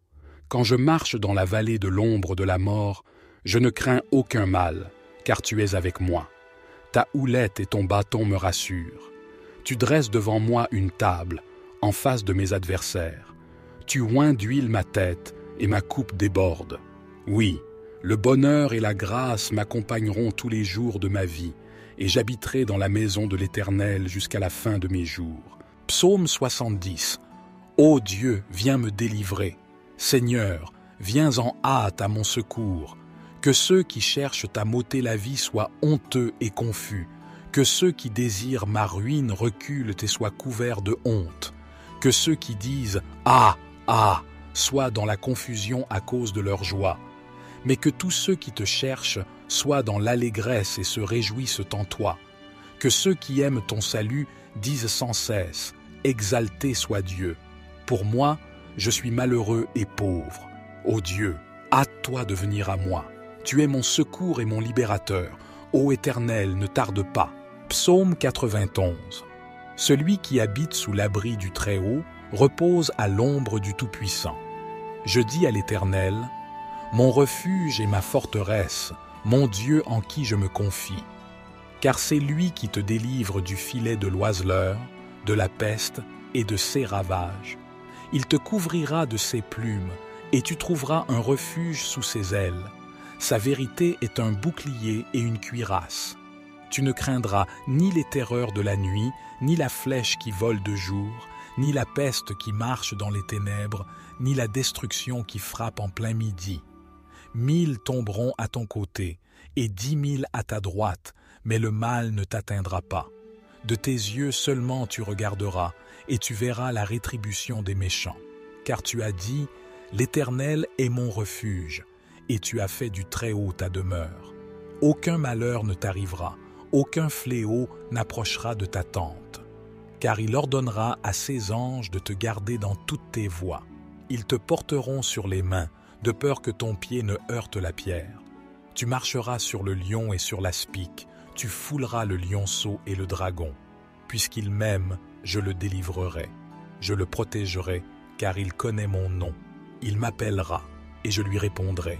Quand je marche dans la vallée de l'ombre de la mort, je ne crains aucun mal, car tu es avec moi. Ta houlette et ton bâton me rassurent. Tu dresses devant moi une table, en face de mes adversaires. Tu oins d'huile ma tête, et ma coupe déborde. Oui, le bonheur et la grâce m'accompagneront tous les jours de ma vie, et j'habiterai dans la maison de l'Éternel jusqu'à la fin de mes jours. Psaume 70. Ô Dieu, viens me délivrer. Seigneur, viens en hâte à mon secours. Que ceux qui cherchent à m'ôter la vie soient honteux et confus. Que ceux qui désirent ma ruine reculent et soient couverts de honte. Que ceux qui disent « Ah, ah !» soient dans la confusion à cause de leur joie. Mais que tous ceux qui te cherchent soient dans l'allégresse et se réjouissent en toi. Que ceux qui aiment ton salut disent sans cesse « Exalté soit Dieu !» Pour moi, je suis malheureux et pauvre. Ô Dieu, hâte-toi de venir à moi. Tu es mon secours et mon libérateur. Ô Éternel, ne tarde pas. Psaume 91. Celui qui habite sous l'abri du Très-Haut repose à l'ombre du Tout-Puissant. Je dis à l'Éternel, mon refuge et ma forteresse, mon Dieu en qui je me confie. Car c'est lui qui te délivre du filet de l'oiseleur, de la peste et de ses ravages. Il te couvrira de ses plumes, et tu trouveras un refuge sous ses ailes. Sa vérité est un bouclier et une cuirasse. Tu ne craindras ni les terreurs de la nuit, ni la flèche qui vole de jour, ni la peste qui marche dans les ténèbres, ni la destruction qui frappe en plein midi. 1000 tomberont à ton côté, et 10 000 à ta droite, mais le mal ne t'atteindra pas. De tes yeux seulement tu regarderas, et tu verras la rétribution des méchants. Car tu as dit, l'Éternel est mon refuge, et tu as fait du Très-Haut ta demeure. Aucun malheur ne t'arrivera, aucun fléau n'approchera de ta tente. Car il ordonnera à ses anges de te garder dans toutes tes voies. Ils te porteront sur les mains, de peur que ton pied ne heurte la pierre. Tu marcheras sur le lion et sur l'aspic, tu fouleras le lionceau et le dragon. Puisqu'il m'aime, je le délivrerai. Je le protégerai, car il connaît mon nom. Il m'appellera, et je lui répondrai.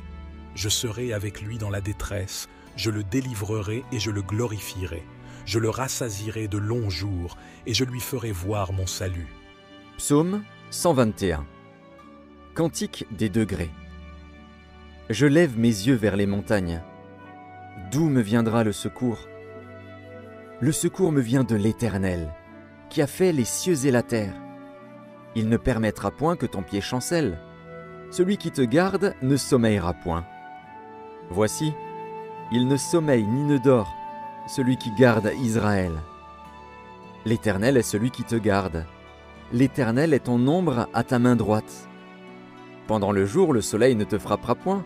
Je serai avec lui dans la détresse, je le délivrerai et je le glorifierai. Je le rassasierai de longs jours, et je lui ferai voir mon salut. Psaume 121. Cantique des degrés. Je lève mes yeux vers les montagnes. D'où me viendra le secours? Le secours me vient de l'Éternel, qui a fait les cieux et la terre. Il ne permettra point que ton pied chancelle. Celui qui te garde ne sommeillera point. Voici, il ne sommeille ni ne dort, celui qui garde Israël. L'Éternel est celui qui te garde. L'Éternel est ton ombre à ta main droite. Pendant le jour, le soleil ne te frappera point,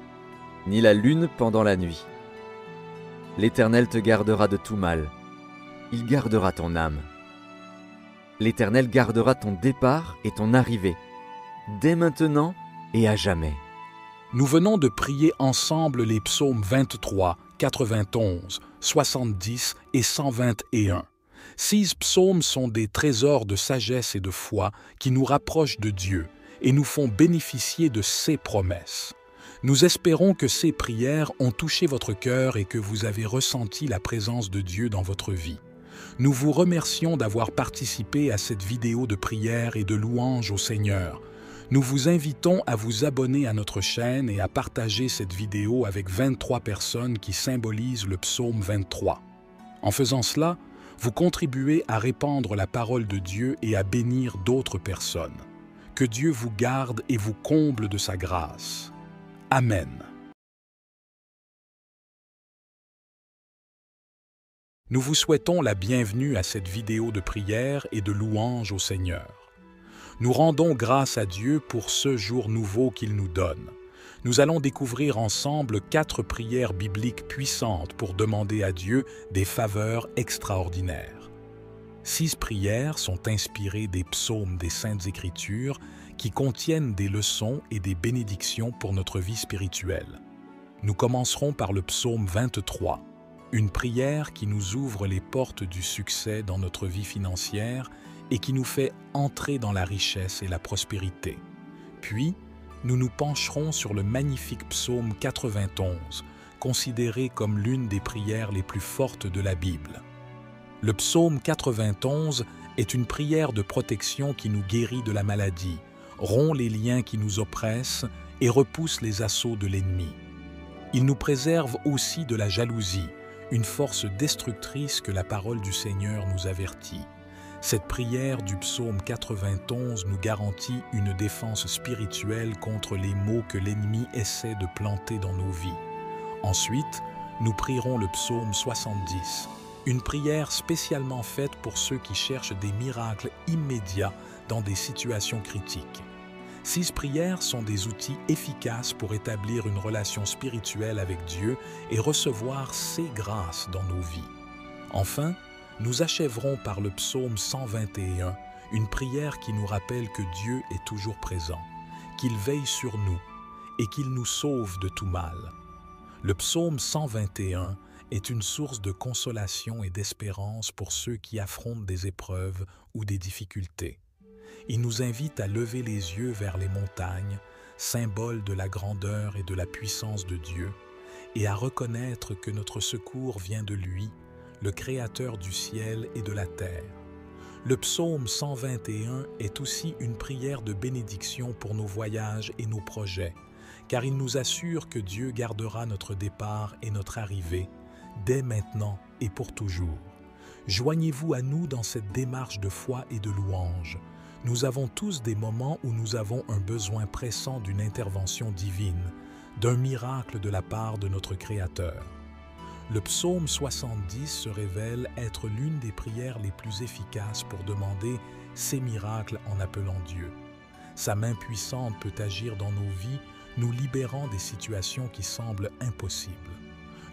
ni la lune pendant la nuit. L'Éternel te gardera de tout mal. Il gardera ton âme. L'Éternel gardera ton départ et ton arrivée, dès maintenant et à jamais. Nous venons de prier ensemble les psaumes 23, 91, 70 et 121. 6 psaumes sont des trésors de sagesse et de foi qui nous rapprochent de Dieu et nous font bénéficier de ses promesses. Nous espérons que ces prières ont touché votre cœur et que vous avez ressenti la présence de Dieu dans votre vie. Nous vous remercions d'avoir participé à cette vidéo de prière et de louange au Seigneur. Nous vous invitons à vous abonner à notre chaîne et à partager cette vidéo avec 23 personnes qui symbolisent le psaume 23. En faisant cela, vous contribuez à répandre la parole de Dieu et à bénir d'autres personnes. Que Dieu vous garde et vous comble de sa grâce. Amen. Nous vous souhaitons la bienvenue à cette vidéo de prière et de louange au Seigneur. Nous rendons grâce à Dieu pour ce jour nouveau qu'il nous donne. Nous allons découvrir ensemble 4 prières bibliques puissantes pour demander à Dieu des faveurs extraordinaires. 6 prières sont inspirées des psaumes des Saintes Écritures qui contiennent des leçons et des bénédictions pour notre vie spirituelle. Nous commencerons par le psaume 23, une prière qui nous ouvre les portes du succès dans notre vie financière et qui nous fait entrer dans la richesse et la prospérité. Puis, nous nous pencherons sur le magnifique psaume 91, considérée comme l'une des prières les plus fortes de la Bible. Le psaume 91 est une prière de protection qui nous guérit de la maladie, rompt les liens qui nous oppressent et repousse les assauts de l'ennemi. Il nous préserve aussi de la jalousie, une force destructrice que la parole du Seigneur nous avertit. Cette prière du psaume 91 nous garantit une défense spirituelle contre les maux que l'ennemi essaie de planter dans nos vies. Ensuite, nous prierons le psaume 70, une prière spécialement faite pour ceux qui cherchent des miracles immédiats dans des situations critiques. Ces prières sont des outils efficaces pour établir une relation spirituelle avec Dieu et recevoir ses grâces dans nos vies. Enfin, nous achèverons par le psaume 121, une prière qui nous rappelle que Dieu est toujours présent, qu'il veille sur nous et qu'il nous sauve de tout mal. Le psaume 121 est une source de consolation et d'espérance pour ceux qui affrontent des épreuves ou des difficultés. Il nous invite à lever les yeux vers les montagnes, symbole de la grandeur et de la puissance de Dieu, et à reconnaître que notre secours vient de lui, le Créateur du ciel et de la terre. Le psaume 121 est aussi une prière de bénédiction pour nos voyages et nos projets, car il nous assure que Dieu gardera notre départ et notre arrivée, dès maintenant et pour toujours. Joignez-vous à nous dans cette démarche de foi et de louange. Nous avons tous des moments où nous avons un besoin pressant d'une intervention divine, d'un miracle de la part de notre Créateur. Le psaume 70 se révèle être l'une des prières les plus efficaces pour demander ces miracles en appelant Dieu. Sa main puissante peut agir dans nos vies, nous libérant des situations qui semblent impossibles.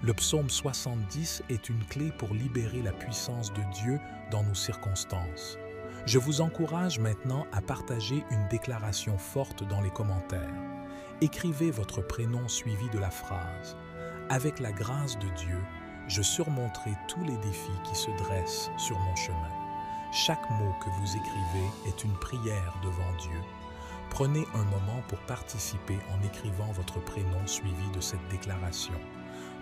Le psaume 70 est une clé pour libérer la puissance de Dieu dans nos circonstances. Je vous encourage maintenant à partager une déclaration forte dans les commentaires. Écrivez votre prénom suivi de la phrase « Avec la grâce de Dieu, je surmonterai tous les défis qui se dressent sur mon chemin. » Chaque mot que vous écrivez est une prière devant Dieu. Prenez un moment pour participer en écrivant votre prénom suivi de cette déclaration.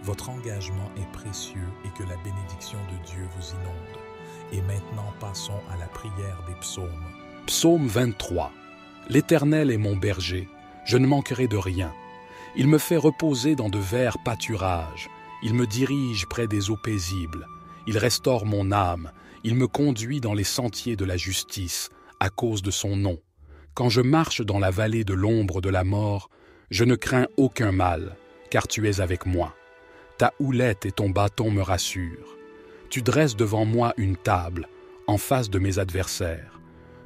Votre engagement est précieux et que la bénédiction de Dieu vous inonde. Et maintenant, passons à la prière des psaumes. Psaume 23. L'Éternel est mon berger, je ne manquerai de rien. Il me fait reposer dans de verts pâturages. Il me dirige près des eaux paisibles. Il restaure mon âme. Il me conduit dans les sentiers de la justice, à cause de son nom. Quand je marche dans la vallée de l'ombre de la mort, je ne crains aucun mal, car tu es avec moi. Ta houlette et ton bâton me rassurent. Tu dresses devant moi une table, en face de mes adversaires.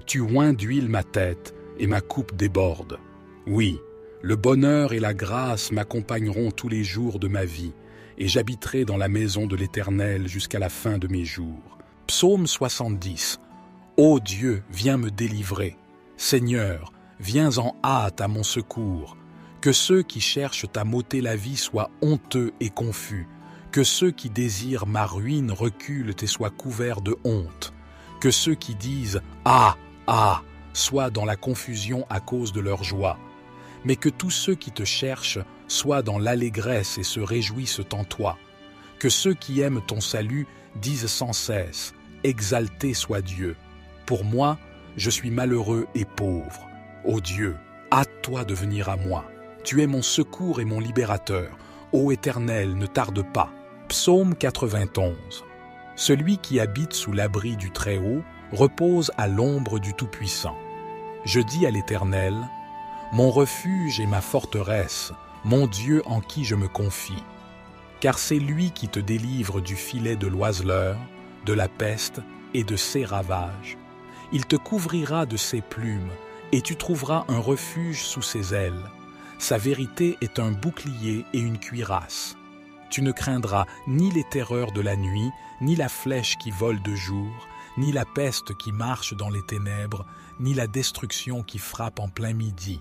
Tu oins d'huile ma tête, et ma coupe déborde. Oui, le bonheur et la grâce m'accompagneront tous les jours de ma vie, et j'habiterai dans la maison de l'Éternel jusqu'à la fin de mes jours. Psaume 70. Ô Dieu, viens me délivrer. Seigneur, viens en hâte à mon secours. Que ceux qui cherchent à m'ôter la vie soient honteux et confus. Que ceux qui désirent ma ruine reculent et soient couverts de honte. Que ceux qui disent « Ah, ah !» soient dans la confusion à cause de leur joie. Mais que tous ceux qui te cherchent soient dans l'allégresse et se réjouissent en toi. Que ceux qui aiment ton salut disent sans cesse « Exalté soit Dieu !» Pour moi, je suis malheureux et pauvre. Ô Dieu, hâte-toi de venir à moi. Tu es mon secours et mon libérateur. Ô Éternel, ne tarde pas. Psaume 91. Celui qui habite sous l'abri du Très-Haut repose à l'ombre du Tout-Puissant. Je dis à l'Éternel, mon refuge et ma forteresse, mon Dieu en qui je me confie. Car c'est lui qui te délivre du filet de l'oiseleur, de la peste et de ses ravages. Il te couvrira de ses plumes, et tu trouveras un refuge sous ses ailes. Sa vérité est un bouclier et une cuirasse. Tu ne craindras ni les terreurs de la nuit, ni la flèche qui vole de jour, ni la peste qui marche dans les ténèbres, ni la destruction qui frappe en plein midi.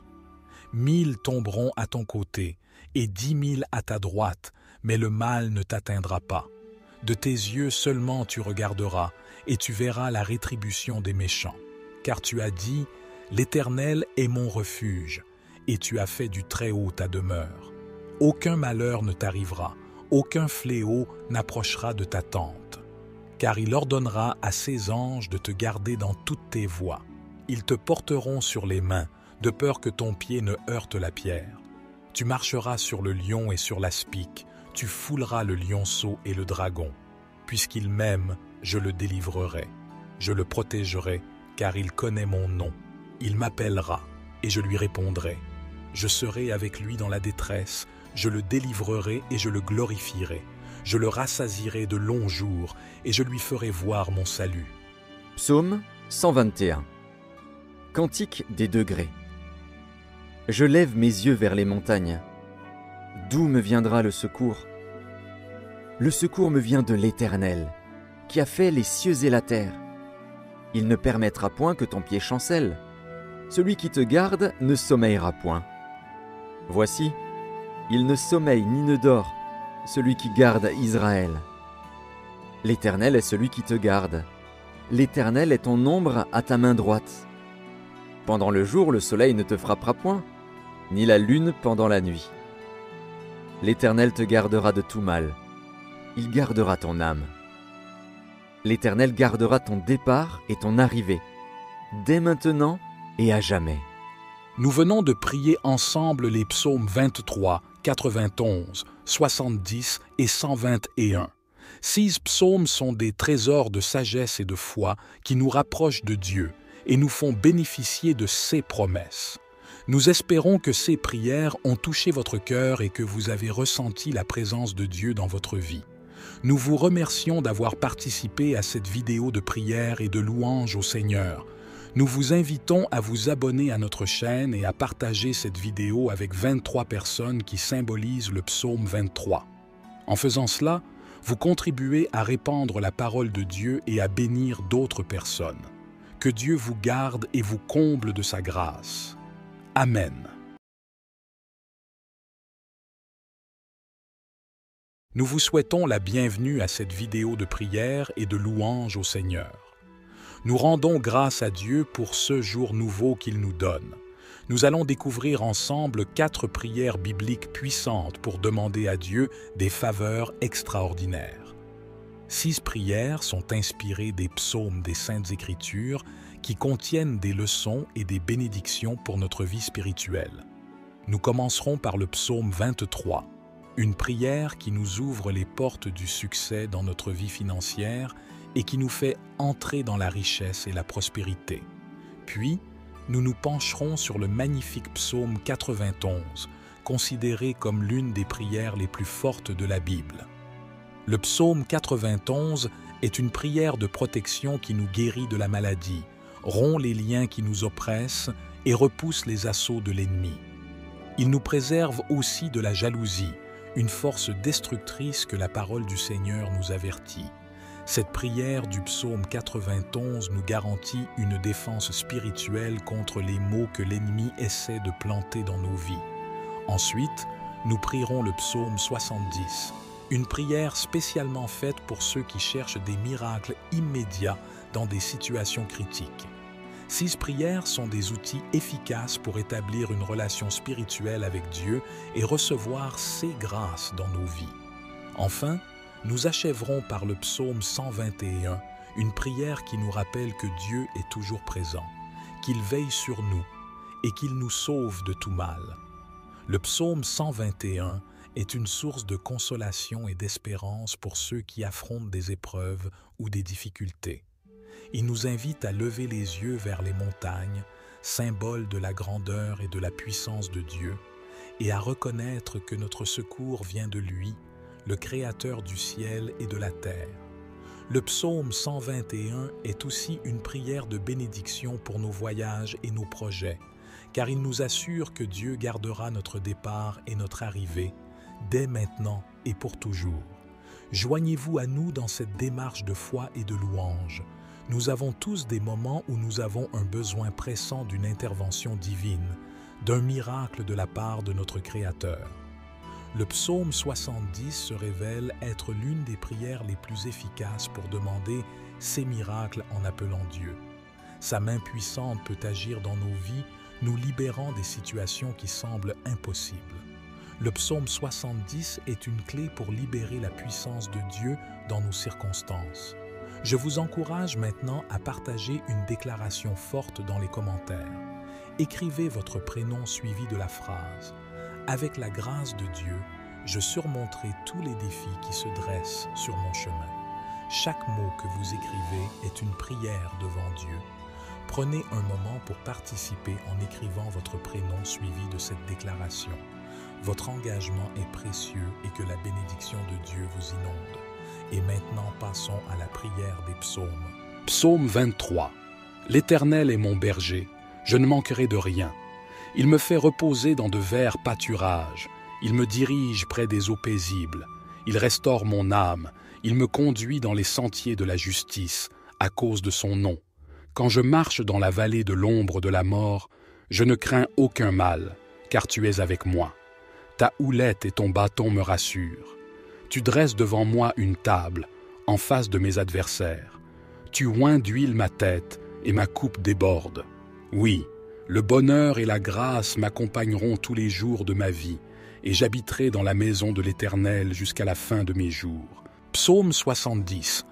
1000 tomberont à ton côté, et 10 000 à ta droite, mais le mal ne t'atteindra pas. De tes yeux seulement tu regarderas, et tu verras la rétribution des méchants. Car tu as dit, l'Éternel est mon refuge, et tu as fait du Très-Haut ta demeure. Aucun malheur ne t'arrivera, aucun fléau n'approchera de ta tente, car il ordonnera à ses anges de te garder dans toutes tes voies. Ils te porteront sur les mains, de peur que ton pied ne heurte la pierre. Tu marcheras sur le lion et sur l'aspic, tu fouleras le lionceau et le dragon. Puisqu'il m'aime, je le délivrerai. Je le protégerai, car il connaît mon nom. Il m'appellera, et je lui répondrai. Je serai avec lui dans la détresse, je le délivrerai et je le glorifierai. Je le rassasierai de longs jours, et je lui ferai voir mon salut. Psaume 121. Cantique des degrés. Je lève mes yeux vers les montagnes. D'où me viendra le secours? Le secours me vient de l'Éternel, qui a fait les cieux et la terre. Il ne permettra point que ton pied chancelle. Celui qui te garde ne sommeillera point. Voici, il ne sommeille ni ne dort, celui qui garde Israël. L'Éternel est celui qui te garde. L'Éternel est ton ombre à ta main droite. Pendant le jour, le soleil ne te frappera point, ni la lune pendant la nuit. L'Éternel te gardera de tout mal. Il gardera ton âme. L'Éternel gardera ton départ et ton arrivée, dès maintenant et à jamais. Nous venons de prier ensemble les psaumes 23, 91, 70 et 121. 6 psaumes sont des trésors de sagesse et de foi qui nous rapprochent de Dieu et nous font bénéficier de ses promesses. Nous espérons que ces prières ont touché votre cœur et que vous avez ressenti la présence de Dieu dans votre vie. Nous vous remercions d'avoir participé à cette vidéo de prière et de louange au Seigneur. Nous vous invitons à vous abonner à notre chaîne et à partager cette vidéo avec 23 personnes qui symbolisent le psaume 23. En faisant cela, vous contribuez à répandre la parole de Dieu et à bénir d'autres personnes. Que Dieu vous garde et vous comble de sa grâce. Amen. Nous vous souhaitons la bienvenue à cette vidéo de prière et de louange au Seigneur. Nous rendons grâce à Dieu pour ce jour nouveau qu'il nous donne. Nous allons découvrir ensemble 4 prières bibliques puissantes pour demander à Dieu des faveurs extraordinaires. 6 prières sont inspirées des psaumes des Saintes Écritures qui contiennent des leçons et des bénédictions pour notre vie spirituelle. Nous commencerons par le psaume 23, une prière qui nous ouvre les portes du succès dans notre vie financière et qui nous fait entrer dans la richesse et la prospérité. Puis, nous nous pencherons sur le magnifique psaume 91, considéré comme l'une des prières les plus fortes de la Bible. Le psaume 91 est une prière de protection qui nous guérit de la maladie, rompt les liens qui nous oppressent et repousse les assauts de l'ennemi. Il nous préserve aussi de la jalousie, une force destructrice que la parole du Seigneur nous avertit. Cette prière du psaume 91 nous garantit une défense spirituelle contre les maux que l'ennemi essaie de planter dans nos vies. Ensuite, nous prierons le psaume 70, une prière spécialement faite pour ceux qui cherchent des miracles immédiats dans des situations critiques. 6 prières sont des outils efficaces pour établir une relation spirituelle avec Dieu et recevoir ses grâces dans nos vies. Enfin, nous achèverons par le psaume 121, une prière qui nous rappelle que Dieu est toujours présent, qu'il veille sur nous et qu'il nous sauve de tout mal. Le psaume 121 est une source de consolation et d'espérance pour ceux qui affrontent des épreuves ou des difficultés. Il nous invite à lever les yeux vers les montagnes, symbole de la grandeur et de la puissance de Dieu, et à reconnaître que notre secours vient de lui, le Créateur du ciel et de la terre. Le psaume 121 est aussi une prière de bénédiction pour nos voyages et nos projets, car il nous assure que Dieu gardera notre départ et notre arrivée, dès maintenant et pour toujours. Joignez-vous à nous dans cette démarche de foi et de louange. Nous avons tous des moments où nous avons un besoin pressant d'une intervention divine, d'un miracle de la part de notre Créateur. Le psaume 70 se révèle être l'une des prières les plus efficaces pour demander ces miracles en appelant Dieu. Sa main puissante peut agir dans nos vies, nous libérant des situations qui semblent impossibles. Le psaume 70 est une clé pour libérer la puissance de Dieu dans nos circonstances. Je vous encourage maintenant à partager une déclaration forte dans les commentaires. Écrivez votre prénom suivi de la phrase « Avec la grâce de Dieu, je surmonterai tous les défis qui se dressent sur mon chemin ». Chaque mot que vous écrivez est une prière devant Dieu. Prenez un moment pour participer en écrivant votre prénom suivi de cette déclaration. Votre engagement est précieux et que la bénédiction de Dieu vous inonde. Et maintenant, passons à la prière des psaumes. Psaume 23. L'Éternel est mon berger, je ne manquerai de rien. Il me fait reposer dans de verts pâturages. Il me dirige près des eaux paisibles. Il restaure mon âme. Il me conduit dans les sentiers de la justice, à cause de son nom. Quand je marche dans la vallée de l'ombre de la mort, je ne crains aucun mal, car tu es avec moi. Ta houlette et ton bâton me rassurent. Tu dresses devant moi une table, en face de mes adversaires. Tu oins d'huile ma tête, et ma coupe déborde. Oui, le bonheur et la grâce m'accompagneront tous les jours de ma vie, et j'habiterai dans la maison de l'Éternel jusqu'à la fin de mes jours. Psaume 70.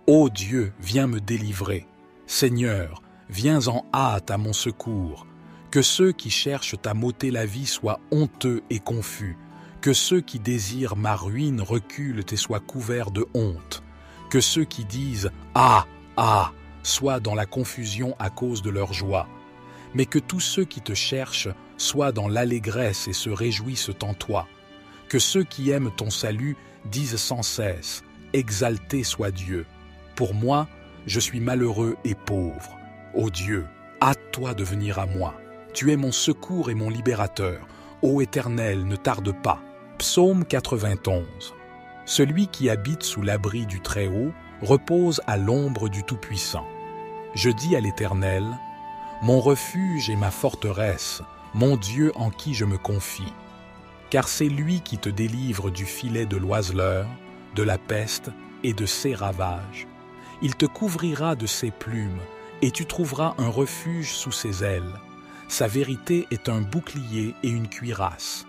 Ô Dieu, viens me délivrer. Seigneur, viens en hâte à mon secours. Que ceux qui cherchent à m'ôter la vie soient honteux et confus. Que ceux qui désirent ma ruine reculent et soient couverts de honte. Que ceux qui disent « Ah, ah !» soient dans la confusion à cause de leur joie. Mais que tous ceux qui te cherchent soient dans l'allégresse et se réjouissent en toi. Que ceux qui aiment ton salut disent sans cesse « Exalté soit Dieu !» Pour moi, je suis malheureux et pauvre. Ô Dieu, hâte-toi de venir à moi. Tu es mon secours et mon libérateur. Ô Éternel, ne tarde pas. Psaume 91. Celui qui habite sous l'abri du Très-Haut repose à l'ombre du Tout-Puissant. Je dis à l'Éternel, mon refuge et ma forteresse, mon Dieu en qui je me confie. Car c'est lui qui te délivre du filet de l'oiseleur, de la peste et de ses ravages. Il te couvrira de ses plumes, et tu trouveras un refuge sous ses ailes. Sa vérité est un bouclier et une cuirasse.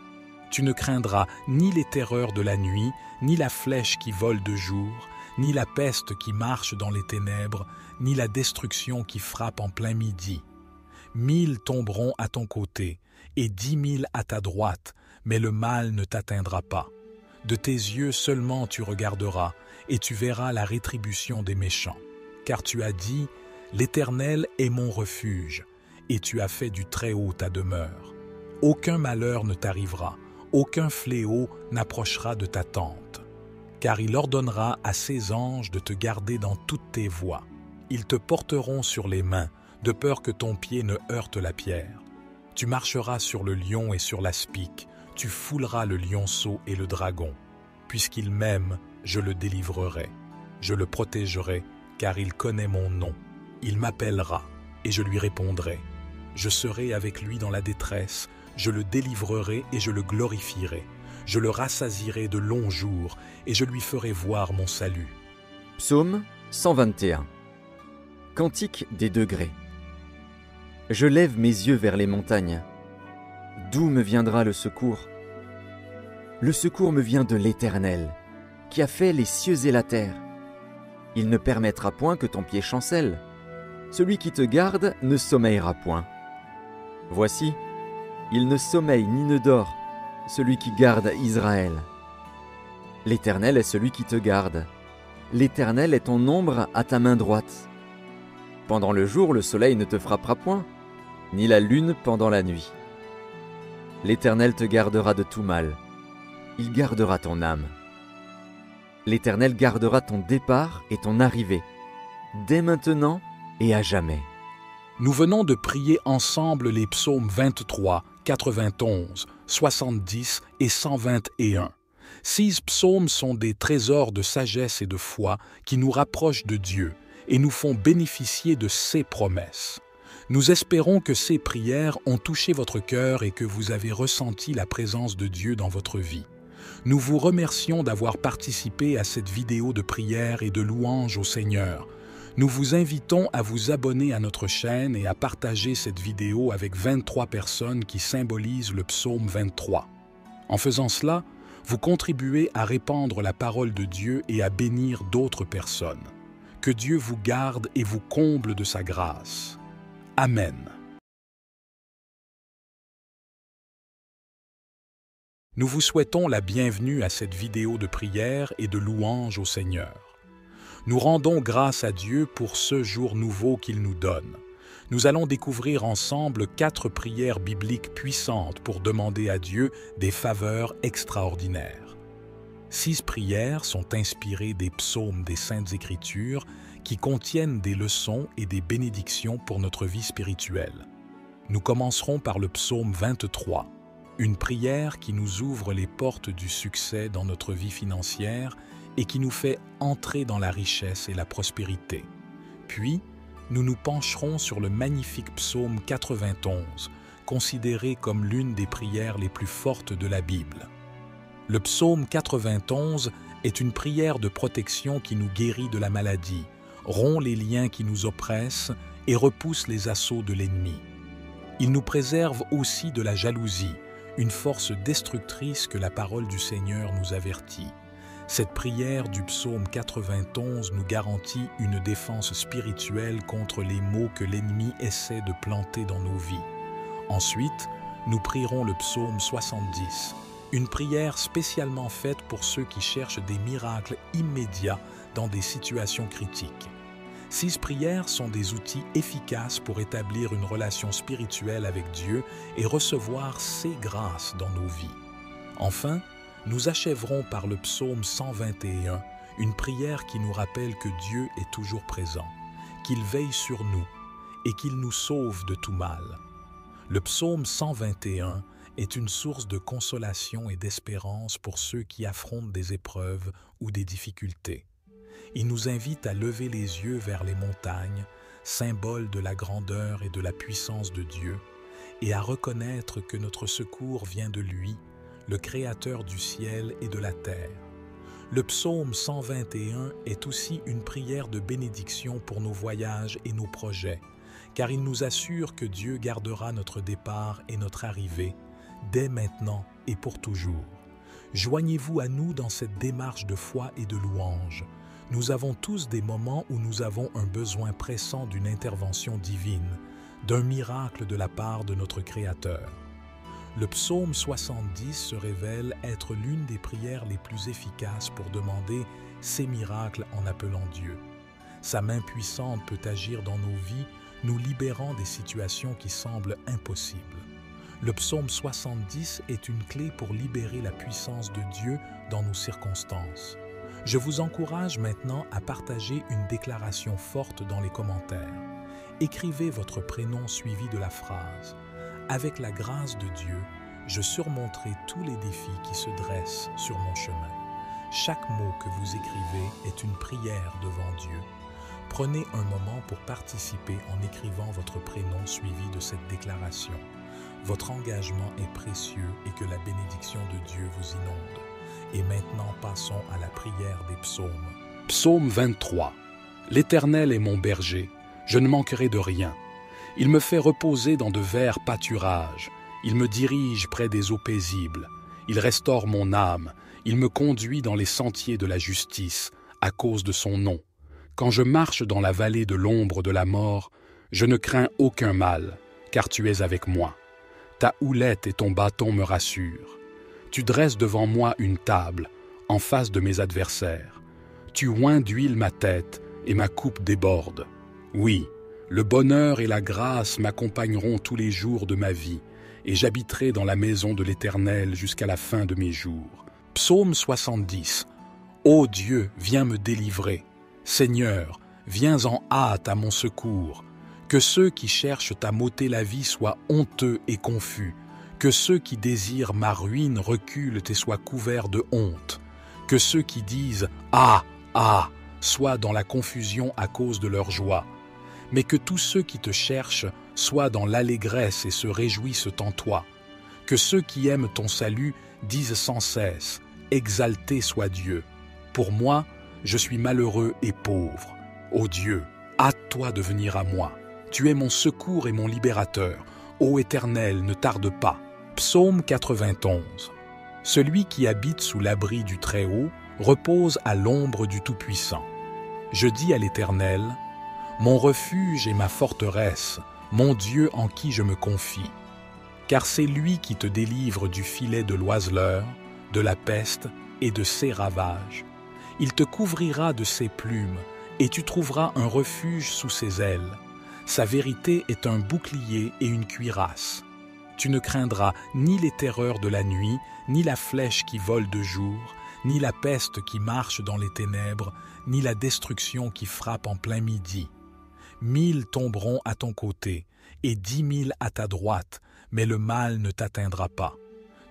Tu ne craindras ni les terreurs de la nuit, ni la flèche qui vole de jour, ni la peste qui marche dans les ténèbres, ni la destruction qui frappe en plein midi. 1000 tomberont à ton côté, et 10 000 à ta droite, mais le mal ne t'atteindra pas. De tes yeux seulement tu regarderas, et tu verras la rétribution des méchants. Car tu as dit, l'Éternel est mon refuge, et tu as fait du Très-Haut ta demeure. Aucun malheur ne t'arrivera, aucun fléau n'approchera de ta tente. Car il ordonnera à ses anges de te garder dans toutes tes voies. Ils te porteront sur les mains, de peur que ton pied ne heurte la pierre. Tu marcheras sur le lion et sur l'aspic, tu fouleras le lionceau et le dragon. Puisqu'il m'aime, je le délivrerai. Je le protégerai, car il connaît mon nom. Il m'appellera, et je lui répondrai. Je serai avec lui dans la détresse, je le délivrerai et je le glorifierai. Je le rassasierai de longs jours, et je lui ferai voir mon salut. Psaume 121. Cantique des degrés. Je lève mes yeux vers les montagnes. D'où me viendra le secours? Le secours me vient de l'Éternel, qui a fait les cieux et la terre. Il ne permettra point que ton pied chancelle. Celui qui te garde ne sommeillera point. Voici, il ne sommeille ni ne dort, celui qui garde Israël. L'Éternel est celui qui te garde. L'Éternel est ton ombre à ta main droite. Pendant le jour, le soleil ne te frappera point, ni la lune pendant la nuit. L'Éternel te gardera de tout mal. Il gardera ton âme. L'Éternel gardera ton départ et ton arrivée, dès maintenant et à jamais. Nous venons de prier ensemble les psaumes 23, 91, 70 et 121. 6 psaumes sont des trésors de sagesse et de foi qui nous rapprochent de Dieu et nous font bénéficier de ses promesses. Nous espérons que ces prières ont touché votre cœur et que vous avez ressenti la présence de Dieu dans votre vie. Nous vous remercions d'avoir participé à cette vidéo de prière et de louange au Seigneur. Nous vous invitons à vous abonner à notre chaîne et à partager cette vidéo avec 23 personnes qui symbolisent le psaume 23. En faisant cela, vous contribuez à répandre la parole de Dieu et à bénir d'autres personnes. Que Dieu vous garde et vous comble de sa grâce. Amen. Nous vous souhaitons la bienvenue à cette vidéo de prière et de louange au Seigneur. Nous rendons grâce à Dieu pour ce jour nouveau qu'il nous donne. Nous allons découvrir ensemble 4 prières bibliques puissantes pour demander à Dieu des faveurs extraordinaires. 6 prières sont inspirées des psaumes des Saintes Écritures qui contiennent des leçons et des bénédictions pour notre vie spirituelle. Nous commencerons par le psaume 23, une prière qui nous ouvre les portes du succès dans notre vie financière et qui nous fait entrer dans la richesse et la prospérité. Puis, nous nous pencherons sur le magnifique psaume 91, considéré comme l'une des prières les plus fortes de la Bible. Le psaume 91 est une prière de protection qui nous guérit de la maladie, rompt les liens qui nous oppressent et repousse les assauts de l'ennemi. Il nous préserve aussi de la jalousie, une force destructrice que la parole du Seigneur nous avertit. Cette prière du psaume 91 nous garantit une défense spirituelle contre les maux que l'ennemi essaie de planter dans nos vies. Ensuite, nous prierons le psaume 70, une prière spécialement faite pour ceux qui cherchent des miracles immédiats dans des situations critiques. 6 prières sont des outils efficaces pour établir une relation spirituelle avec Dieu et recevoir ses grâces dans nos vies. Enfin, nous achèverons par le psaume 121, une prière qui nous rappelle que Dieu est toujours présent, qu'il veille sur nous et qu'il nous sauve de tout mal. Le psaume 121 est une source de consolation et d'espérance pour ceux qui affrontent des épreuves ou des difficultés. Il nous invite à lever les yeux vers les montagnes, symbole de la grandeur et de la puissance de Dieu, et à reconnaître que notre secours vient de lui, le Créateur du ciel et de la terre. Le psaume 121 est aussi une prière de bénédiction pour nos voyages et nos projets, car il nous assure que Dieu gardera notre départ et notre arrivée, dès maintenant et pour toujours. Joignez-vous à nous dans cette démarche de foi et de louange. Nous avons tous des moments où nous avons un besoin pressant d'une intervention divine, d'un miracle de la part de notre Créateur. Le psaume 70 se révèle être l'une des prières les plus efficaces pour demander ces miracles en appelant Dieu. Sa main puissante peut agir dans nos vies, nous libérant des situations qui semblent impossibles. Le psaume 70 est une clé pour libérer la puissance de Dieu dans nos circonstances. Je vous encourage maintenant à partager une déclaration forte dans les commentaires. Écrivez votre prénom suivi de la phrase « Avec la grâce de Dieu, je surmonterai tous les défis qui se dressent sur mon chemin. » Chaque mot que vous écrivez est une prière devant Dieu. Prenez un moment pour participer en écrivant votre prénom suivi de cette déclaration. Votre engagement est précieux et que la bénédiction de Dieu vous inonde. Et maintenant, passons à la prière des psaumes. Psaume 23. L'Éternel est mon berger, je ne manquerai de rien. Il me fait reposer dans de verts pâturages. Il me dirige près des eaux paisibles. Il restaure mon âme. Il me conduit dans les sentiers de la justice, à cause de son nom. Quand je marche dans la vallée de l'ombre de la mort, je ne crains aucun mal, car tu es avec moi. Ta houlette et ton bâton me rassurent. Tu dresses devant moi une table, en face de mes adversaires. Tu oins d'huile ma tête, et ma coupe déborde. Oui, le bonheur et la grâce m'accompagneront tous les jours de ma vie, et j'habiterai dans la maison de l'Éternel jusqu'à la fin de mes jours. Psaume 70. Ô Dieu, viens me délivrer. Seigneur, viens en hâte à mon secours. Que ceux qui cherchent à m'ôter la vie soient honteux et confus. Que ceux qui désirent ma ruine reculent et soient couverts de honte. Que ceux qui disent « Ah, ah !» soient dans la confusion à cause de leur joie. Mais que tous ceux qui te cherchent soient dans l'allégresse et se réjouissent en toi. Que ceux qui aiment ton salut disent sans cesse « Exalté soit Dieu !» Pour moi, je suis malheureux et pauvre. Ô Dieu, hâte-toi de venir à moi. Tu es mon secours et mon libérateur. Ô Éternel, ne tarde pas. Psaume 91. Celui qui habite sous l'abri du Très-Haut repose à l'ombre du Tout-Puissant. Je dis à l'Éternel, mon refuge et ma forteresse, mon Dieu en qui je me confie. Car c'est lui qui te délivre du filet de l'oiseleur, de la peste et de ses ravages. Il te couvrira de ses plumes, et tu trouveras un refuge sous ses ailes. Sa vérité est un bouclier et une cuirasse. Tu ne craindras ni les terreurs de la nuit, ni la flèche qui vole de jour, ni la peste qui marche dans les ténèbres, ni la destruction qui frappe en plein midi. 1000 tomberont à ton côté, et 10 000 à ta droite, mais le mal ne t'atteindra pas.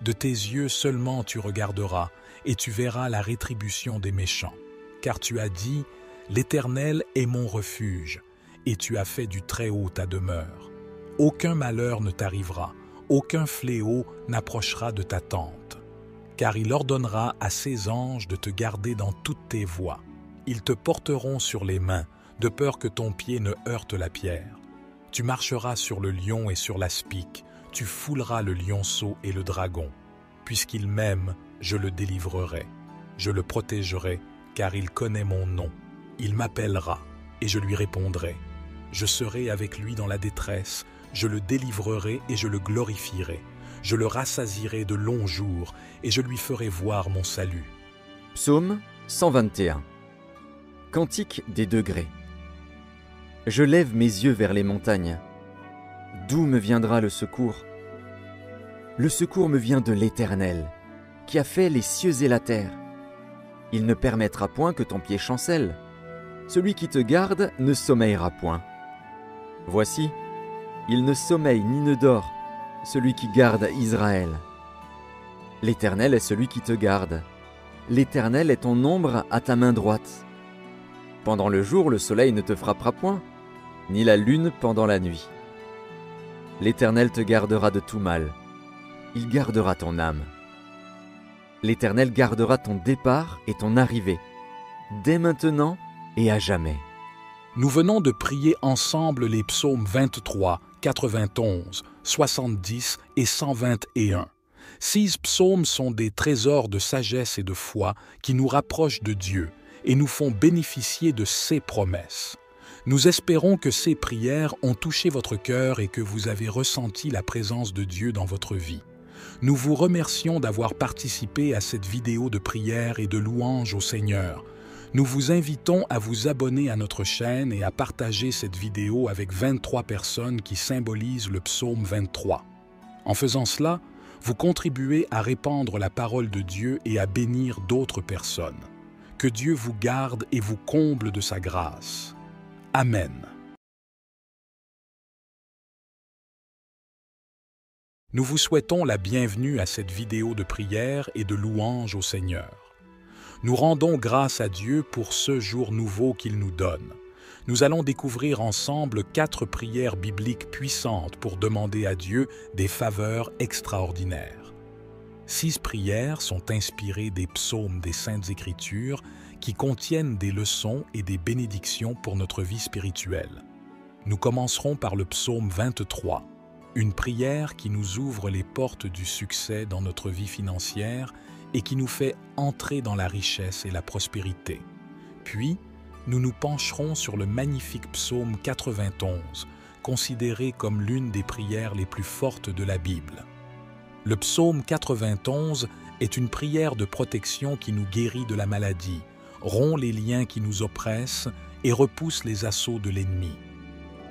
De tes yeux seulement tu regarderas, et tu verras la rétribution des méchants. Car tu as dit, l'Éternel est mon refuge, et tu as fait du Très-Haut ta demeure. Aucun malheur ne t'arrivera, aucun fléau n'approchera de ta tente. Car il ordonnera à ses anges de te garder dans toutes tes voies. Ils te porteront sur les mains, de peur que ton pied ne heurte la pierre. Tu marcheras sur le lion et sur l'aspic, tu fouleras le lionceau et le dragon. Puisqu'il m'aime, je le délivrerai. Je le protégerai, car il connaît mon nom. Il m'appellera, et je lui répondrai. Je serai avec lui dans la détresse, je le délivrerai et je le glorifierai. Je le rassasierai de longs jours, et je lui ferai voir mon salut. Psaume 121. Cantique des degrés. Je lève mes yeux vers les montagnes. D'où me viendra le secours? Le secours me vient de l'Éternel, qui a fait les cieux et la terre. Il ne permettra point que ton pied chancelle. Celui qui te garde ne sommeillera point. Voici, il ne sommeille ni ne dort, celui qui garde Israël. L'Éternel est celui qui te garde. L'Éternel est ton ombre à ta main droite. Pendant le jour, le soleil ne te frappera point, ni la lune pendant la nuit. L'Éternel te gardera de tout mal. Il gardera ton âme. L'Éternel gardera ton départ et ton arrivée, dès maintenant et à jamais. Nous venons de prier ensemble les psaumes 23, 91, 70 et 121. 6 psaumes sont des trésors de sagesse et de foi qui nous rapprochent de Dieu et nous font bénéficier de ses promesses. Nous espérons que ces prières ont touché votre cœur et que vous avez ressenti la présence de Dieu dans votre vie. Nous vous remercions d'avoir participé à cette vidéo de prière et de louange au Seigneur. Nous vous invitons à vous abonner à notre chaîne et à partager cette vidéo avec 23 personnes qui symbolisent le psaume 23. En faisant cela, vous contribuez à répandre la parole de Dieu et à bénir d'autres personnes. Que Dieu vous garde et vous comble de sa grâce. Amen. Nous vous souhaitons la bienvenue à cette vidéo de prière et de louange au Seigneur. Nous rendons grâce à Dieu pour ce jour nouveau qu'il nous donne. Nous allons découvrir ensemble 4 prières bibliques puissantes pour demander à Dieu des faveurs extraordinaires. 6 prières sont inspirées des psaumes des Saintes Écritures qui contiennent des leçons et des bénédictions pour notre vie spirituelle. Nous commencerons par le psaume 23, une prière qui nous ouvre les portes du succès dans notre vie financière et qui nous fait entrer dans la richesse et la prospérité. Puis, nous nous pencherons sur le magnifique psaume 91, considéré comme l'une des prières les plus fortes de la Bible. Le psaume 91 est une prière de protection qui nous guérit de la maladie, rompt les liens qui nous oppressent et repousse les assauts de l'ennemi.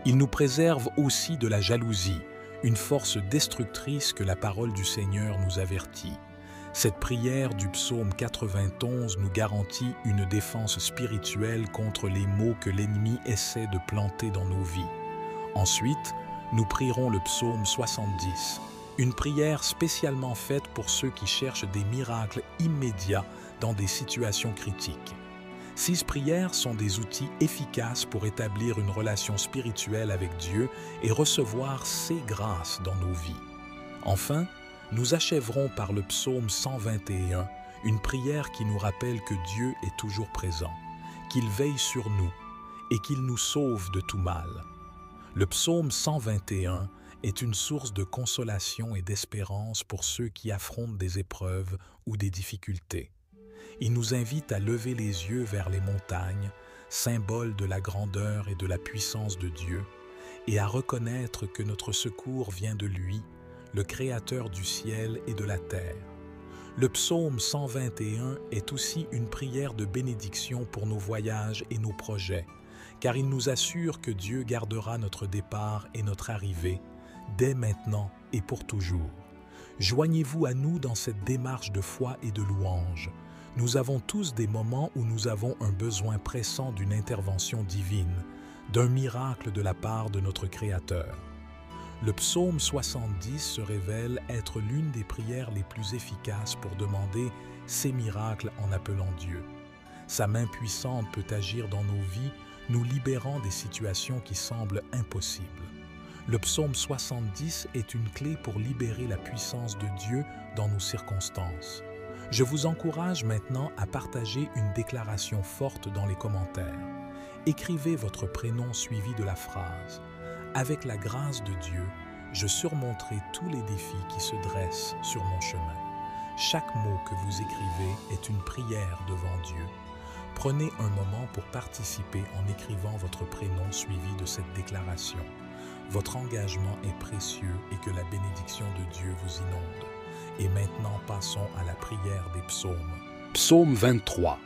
Il nous préserve aussi de la jalousie, une force destructrice que la parole du Seigneur nous avertit. Cette prière du psaume 91 nous garantit une défense spirituelle contre les maux que l'ennemi essaie de planter dans nos vies. Ensuite, nous prierons le psaume 70, une prière spécialement faite pour ceux qui cherchent des miracles immédiats dans des situations critiques. 6 prières sont des outils efficaces pour établir une relation spirituelle avec Dieu et recevoir ses grâces dans nos vies. Enfin, nous achèverons par le psaume 121, une prière qui nous rappelle que Dieu est toujours présent, qu'il veille sur nous et qu'il nous sauve de tout mal. Le psaume 121 est une source de consolation et d'espérance pour ceux qui affrontent des épreuves ou des difficultés. Il nous invite à lever les yeux vers les montagnes, symbole de la grandeur et de la puissance de Dieu, et à reconnaître que notre secours vient de lui, le Créateur du ciel et de la terre. Le psaume 121 est aussi une prière de bénédiction pour nos voyages et nos projets, car il nous assure que Dieu gardera notre départ et notre arrivée, dès maintenant et pour toujours. Joignez-vous à nous dans cette démarche de foi et de louange. Nous avons tous des moments où nous avons un besoin pressant d'une intervention divine, d'un miracle de la part de notre Créateur. Le psaume 70 se révèle être l'une des prières les plus efficaces pour demander ces miracles en appelant Dieu. Sa main puissante peut agir dans nos vies, nous libérant des situations qui semblent impossibles. Le psaume 70 est une clé pour libérer la puissance de Dieu dans nos circonstances. Je vous encourage maintenant à partager une déclaration forte dans les commentaires. Écrivez votre prénom suivi de la phrase « Avec la grâce de Dieu, je surmonterai tous les défis qui se dressent sur mon chemin ». Chaque mot que vous écrivez est une prière devant Dieu. Prenez un moment pour participer en écrivant votre prénom suivi de cette déclaration. Votre engagement est précieux et que la bénédiction de Dieu vous inonde. Et maintenant, passons à la prière des psaumes. Psaume 23.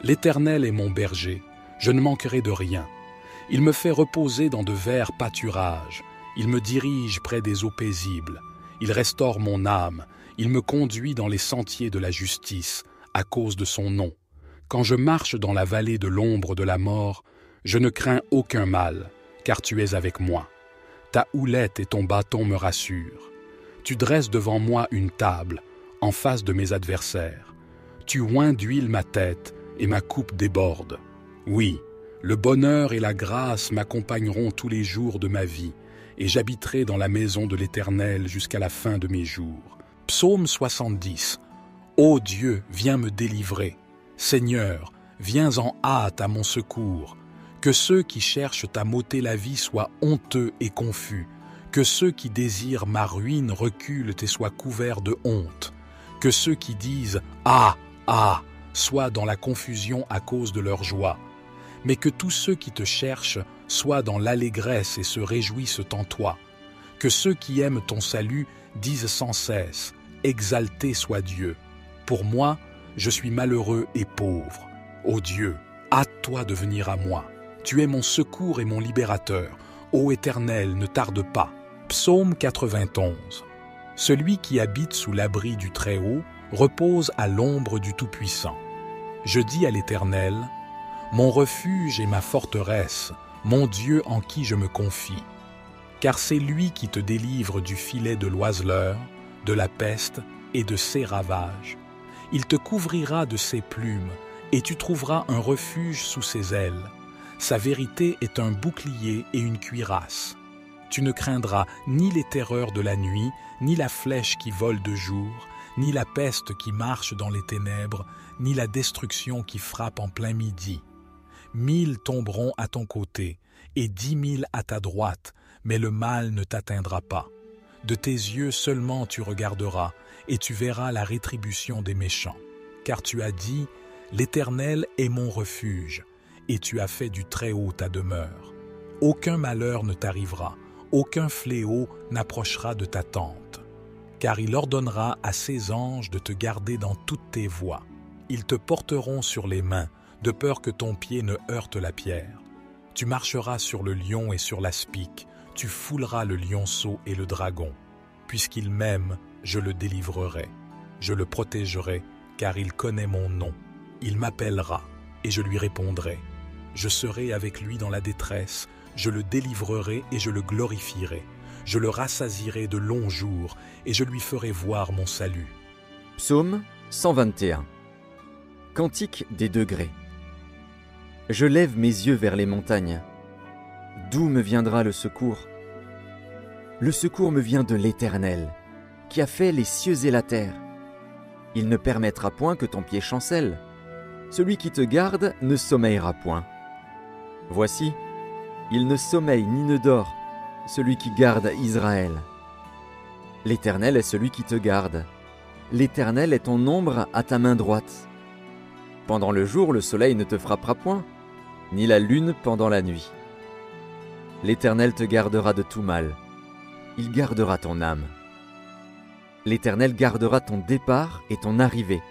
L'Éternel est mon berger, je ne manquerai de rien. Il me fait reposer dans de verts pâturages. Il me dirige près des eaux paisibles. Il restaure mon âme. Il me conduit dans les sentiers de la justice, à cause de son nom. Quand je marche dans la vallée de l'ombre de la mort, je ne crains aucun mal, car tu es avec moi. Ta houlette et ton bâton me rassurent. Tu dresses devant moi une table, en face de mes adversaires. Tu oins d'huile ma tête, et ma coupe déborde. Oui, le bonheur et la grâce m'accompagneront tous les jours de ma vie, et j'habiterai dans la maison de l'Éternel jusqu'à la fin de mes jours. Psaume 70. Ô Dieu, viens me délivrer. Seigneur, viens en hâte à mon secours. Que ceux qui cherchent à m'ôter la vie soient honteux et confus. Que ceux qui désirent ma ruine reculent et soient couverts de honte. Que ceux qui disent « Ah, ah !» soient dans la confusion à cause de leur joie. Mais que tous ceux qui te cherchent soient dans l'allégresse et se réjouissent en toi. Que ceux qui aiment ton salut disent sans cesse « Exalté soit Dieu !» Pour moi, je suis malheureux et pauvre. Ô Dieu, hâte-toi de venir à moi. Tu es mon secours et mon libérateur. Ô Éternel, ne tarde pas. Psaume 91. Celui qui habite sous l'abri du Très-Haut repose à l'ombre du Tout-Puissant. Je dis à l'Éternel, mon refuge et ma forteresse, mon Dieu en qui je me confie. Car c'est lui qui te délivre du filet de l'oiseleur, de la peste et de ses ravages. Il te couvrira de ses plumes, et tu trouveras un refuge sous ses ailes. Sa vérité est un bouclier et une cuirasse. Tu ne craindras ni les terreurs de la nuit, ni la flèche qui vole de jour, ni la peste qui marche dans les ténèbres, ni la destruction qui frappe en plein midi. 1000 tomberont à ton côté, et 10 000 à ta droite, mais le mal ne t'atteindra pas. De tes yeux seulement tu regarderas, et tu verras la rétribution des méchants. Car tu as dit, l'Éternel est mon refuge, et tu as fait du Très-Haut ta demeure. Aucun malheur ne t'arrivera, aucun fléau n'approchera de ta tente. Car il ordonnera à ses anges de te garder dans toutes tes voies. Ils te porteront sur les mains, de peur que ton pied ne heurte la pierre. Tu marcheras sur le lion et sur l'aspic, tu fouleras le lionceau et le dragon. Puisqu'il m'aime, je le délivrerai. Je le protégerai, car il connaît mon nom. Il m'appellera, et je lui répondrai. Je serai avec lui dans la détresse, je le délivrerai et je le glorifierai. Je le rassasierai de longs jours, et je lui ferai voir mon salut. Psaume 121. Cantique des degrés. Je lève mes yeux vers les montagnes. D'où me viendra le secours? Le secours me vient de l'Éternel, qui a fait les cieux et la terre. Il ne permettra point que ton pied chancelle. Celui qui te garde ne sommeillera point. Voici, il ne sommeille ni ne dort, celui qui garde Israël. L'Éternel est celui qui te garde. L'Éternel est ton ombre à ta main droite. Pendant le jour, le soleil ne te frappera point, ni la lune pendant la nuit. L'Éternel te gardera de tout mal. Il gardera ton âme. L'Éternel gardera ton départ et ton arrivée,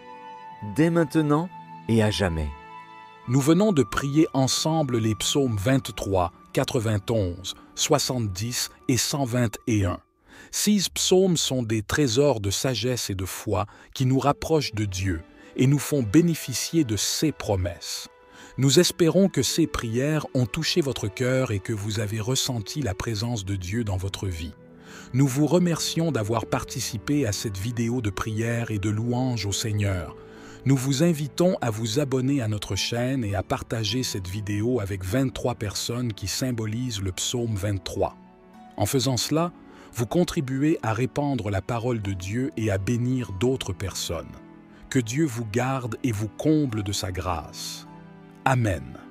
dès maintenant et à jamais. Nous venons de prier ensemble les psaumes 23, 91, 70 et 121. 6 psaumes sont des trésors de sagesse et de foi qui nous rapprochent de Dieu et nous font bénéficier de ses promesses. Nous espérons que ces prières ont touché votre cœur et que vous avez ressenti la présence de Dieu dans votre vie. Nous vous remercions d'avoir participé à cette vidéo de prière et de louange au Seigneur. Nous vous invitons à vous abonner à notre chaîne et à partager cette vidéo avec 23 personnes qui symbolisent le psaume 23. En faisant cela, vous contribuez à répandre la parole de Dieu et à bénir d'autres personnes. Que Dieu vous garde et vous comble de sa grâce. Amen.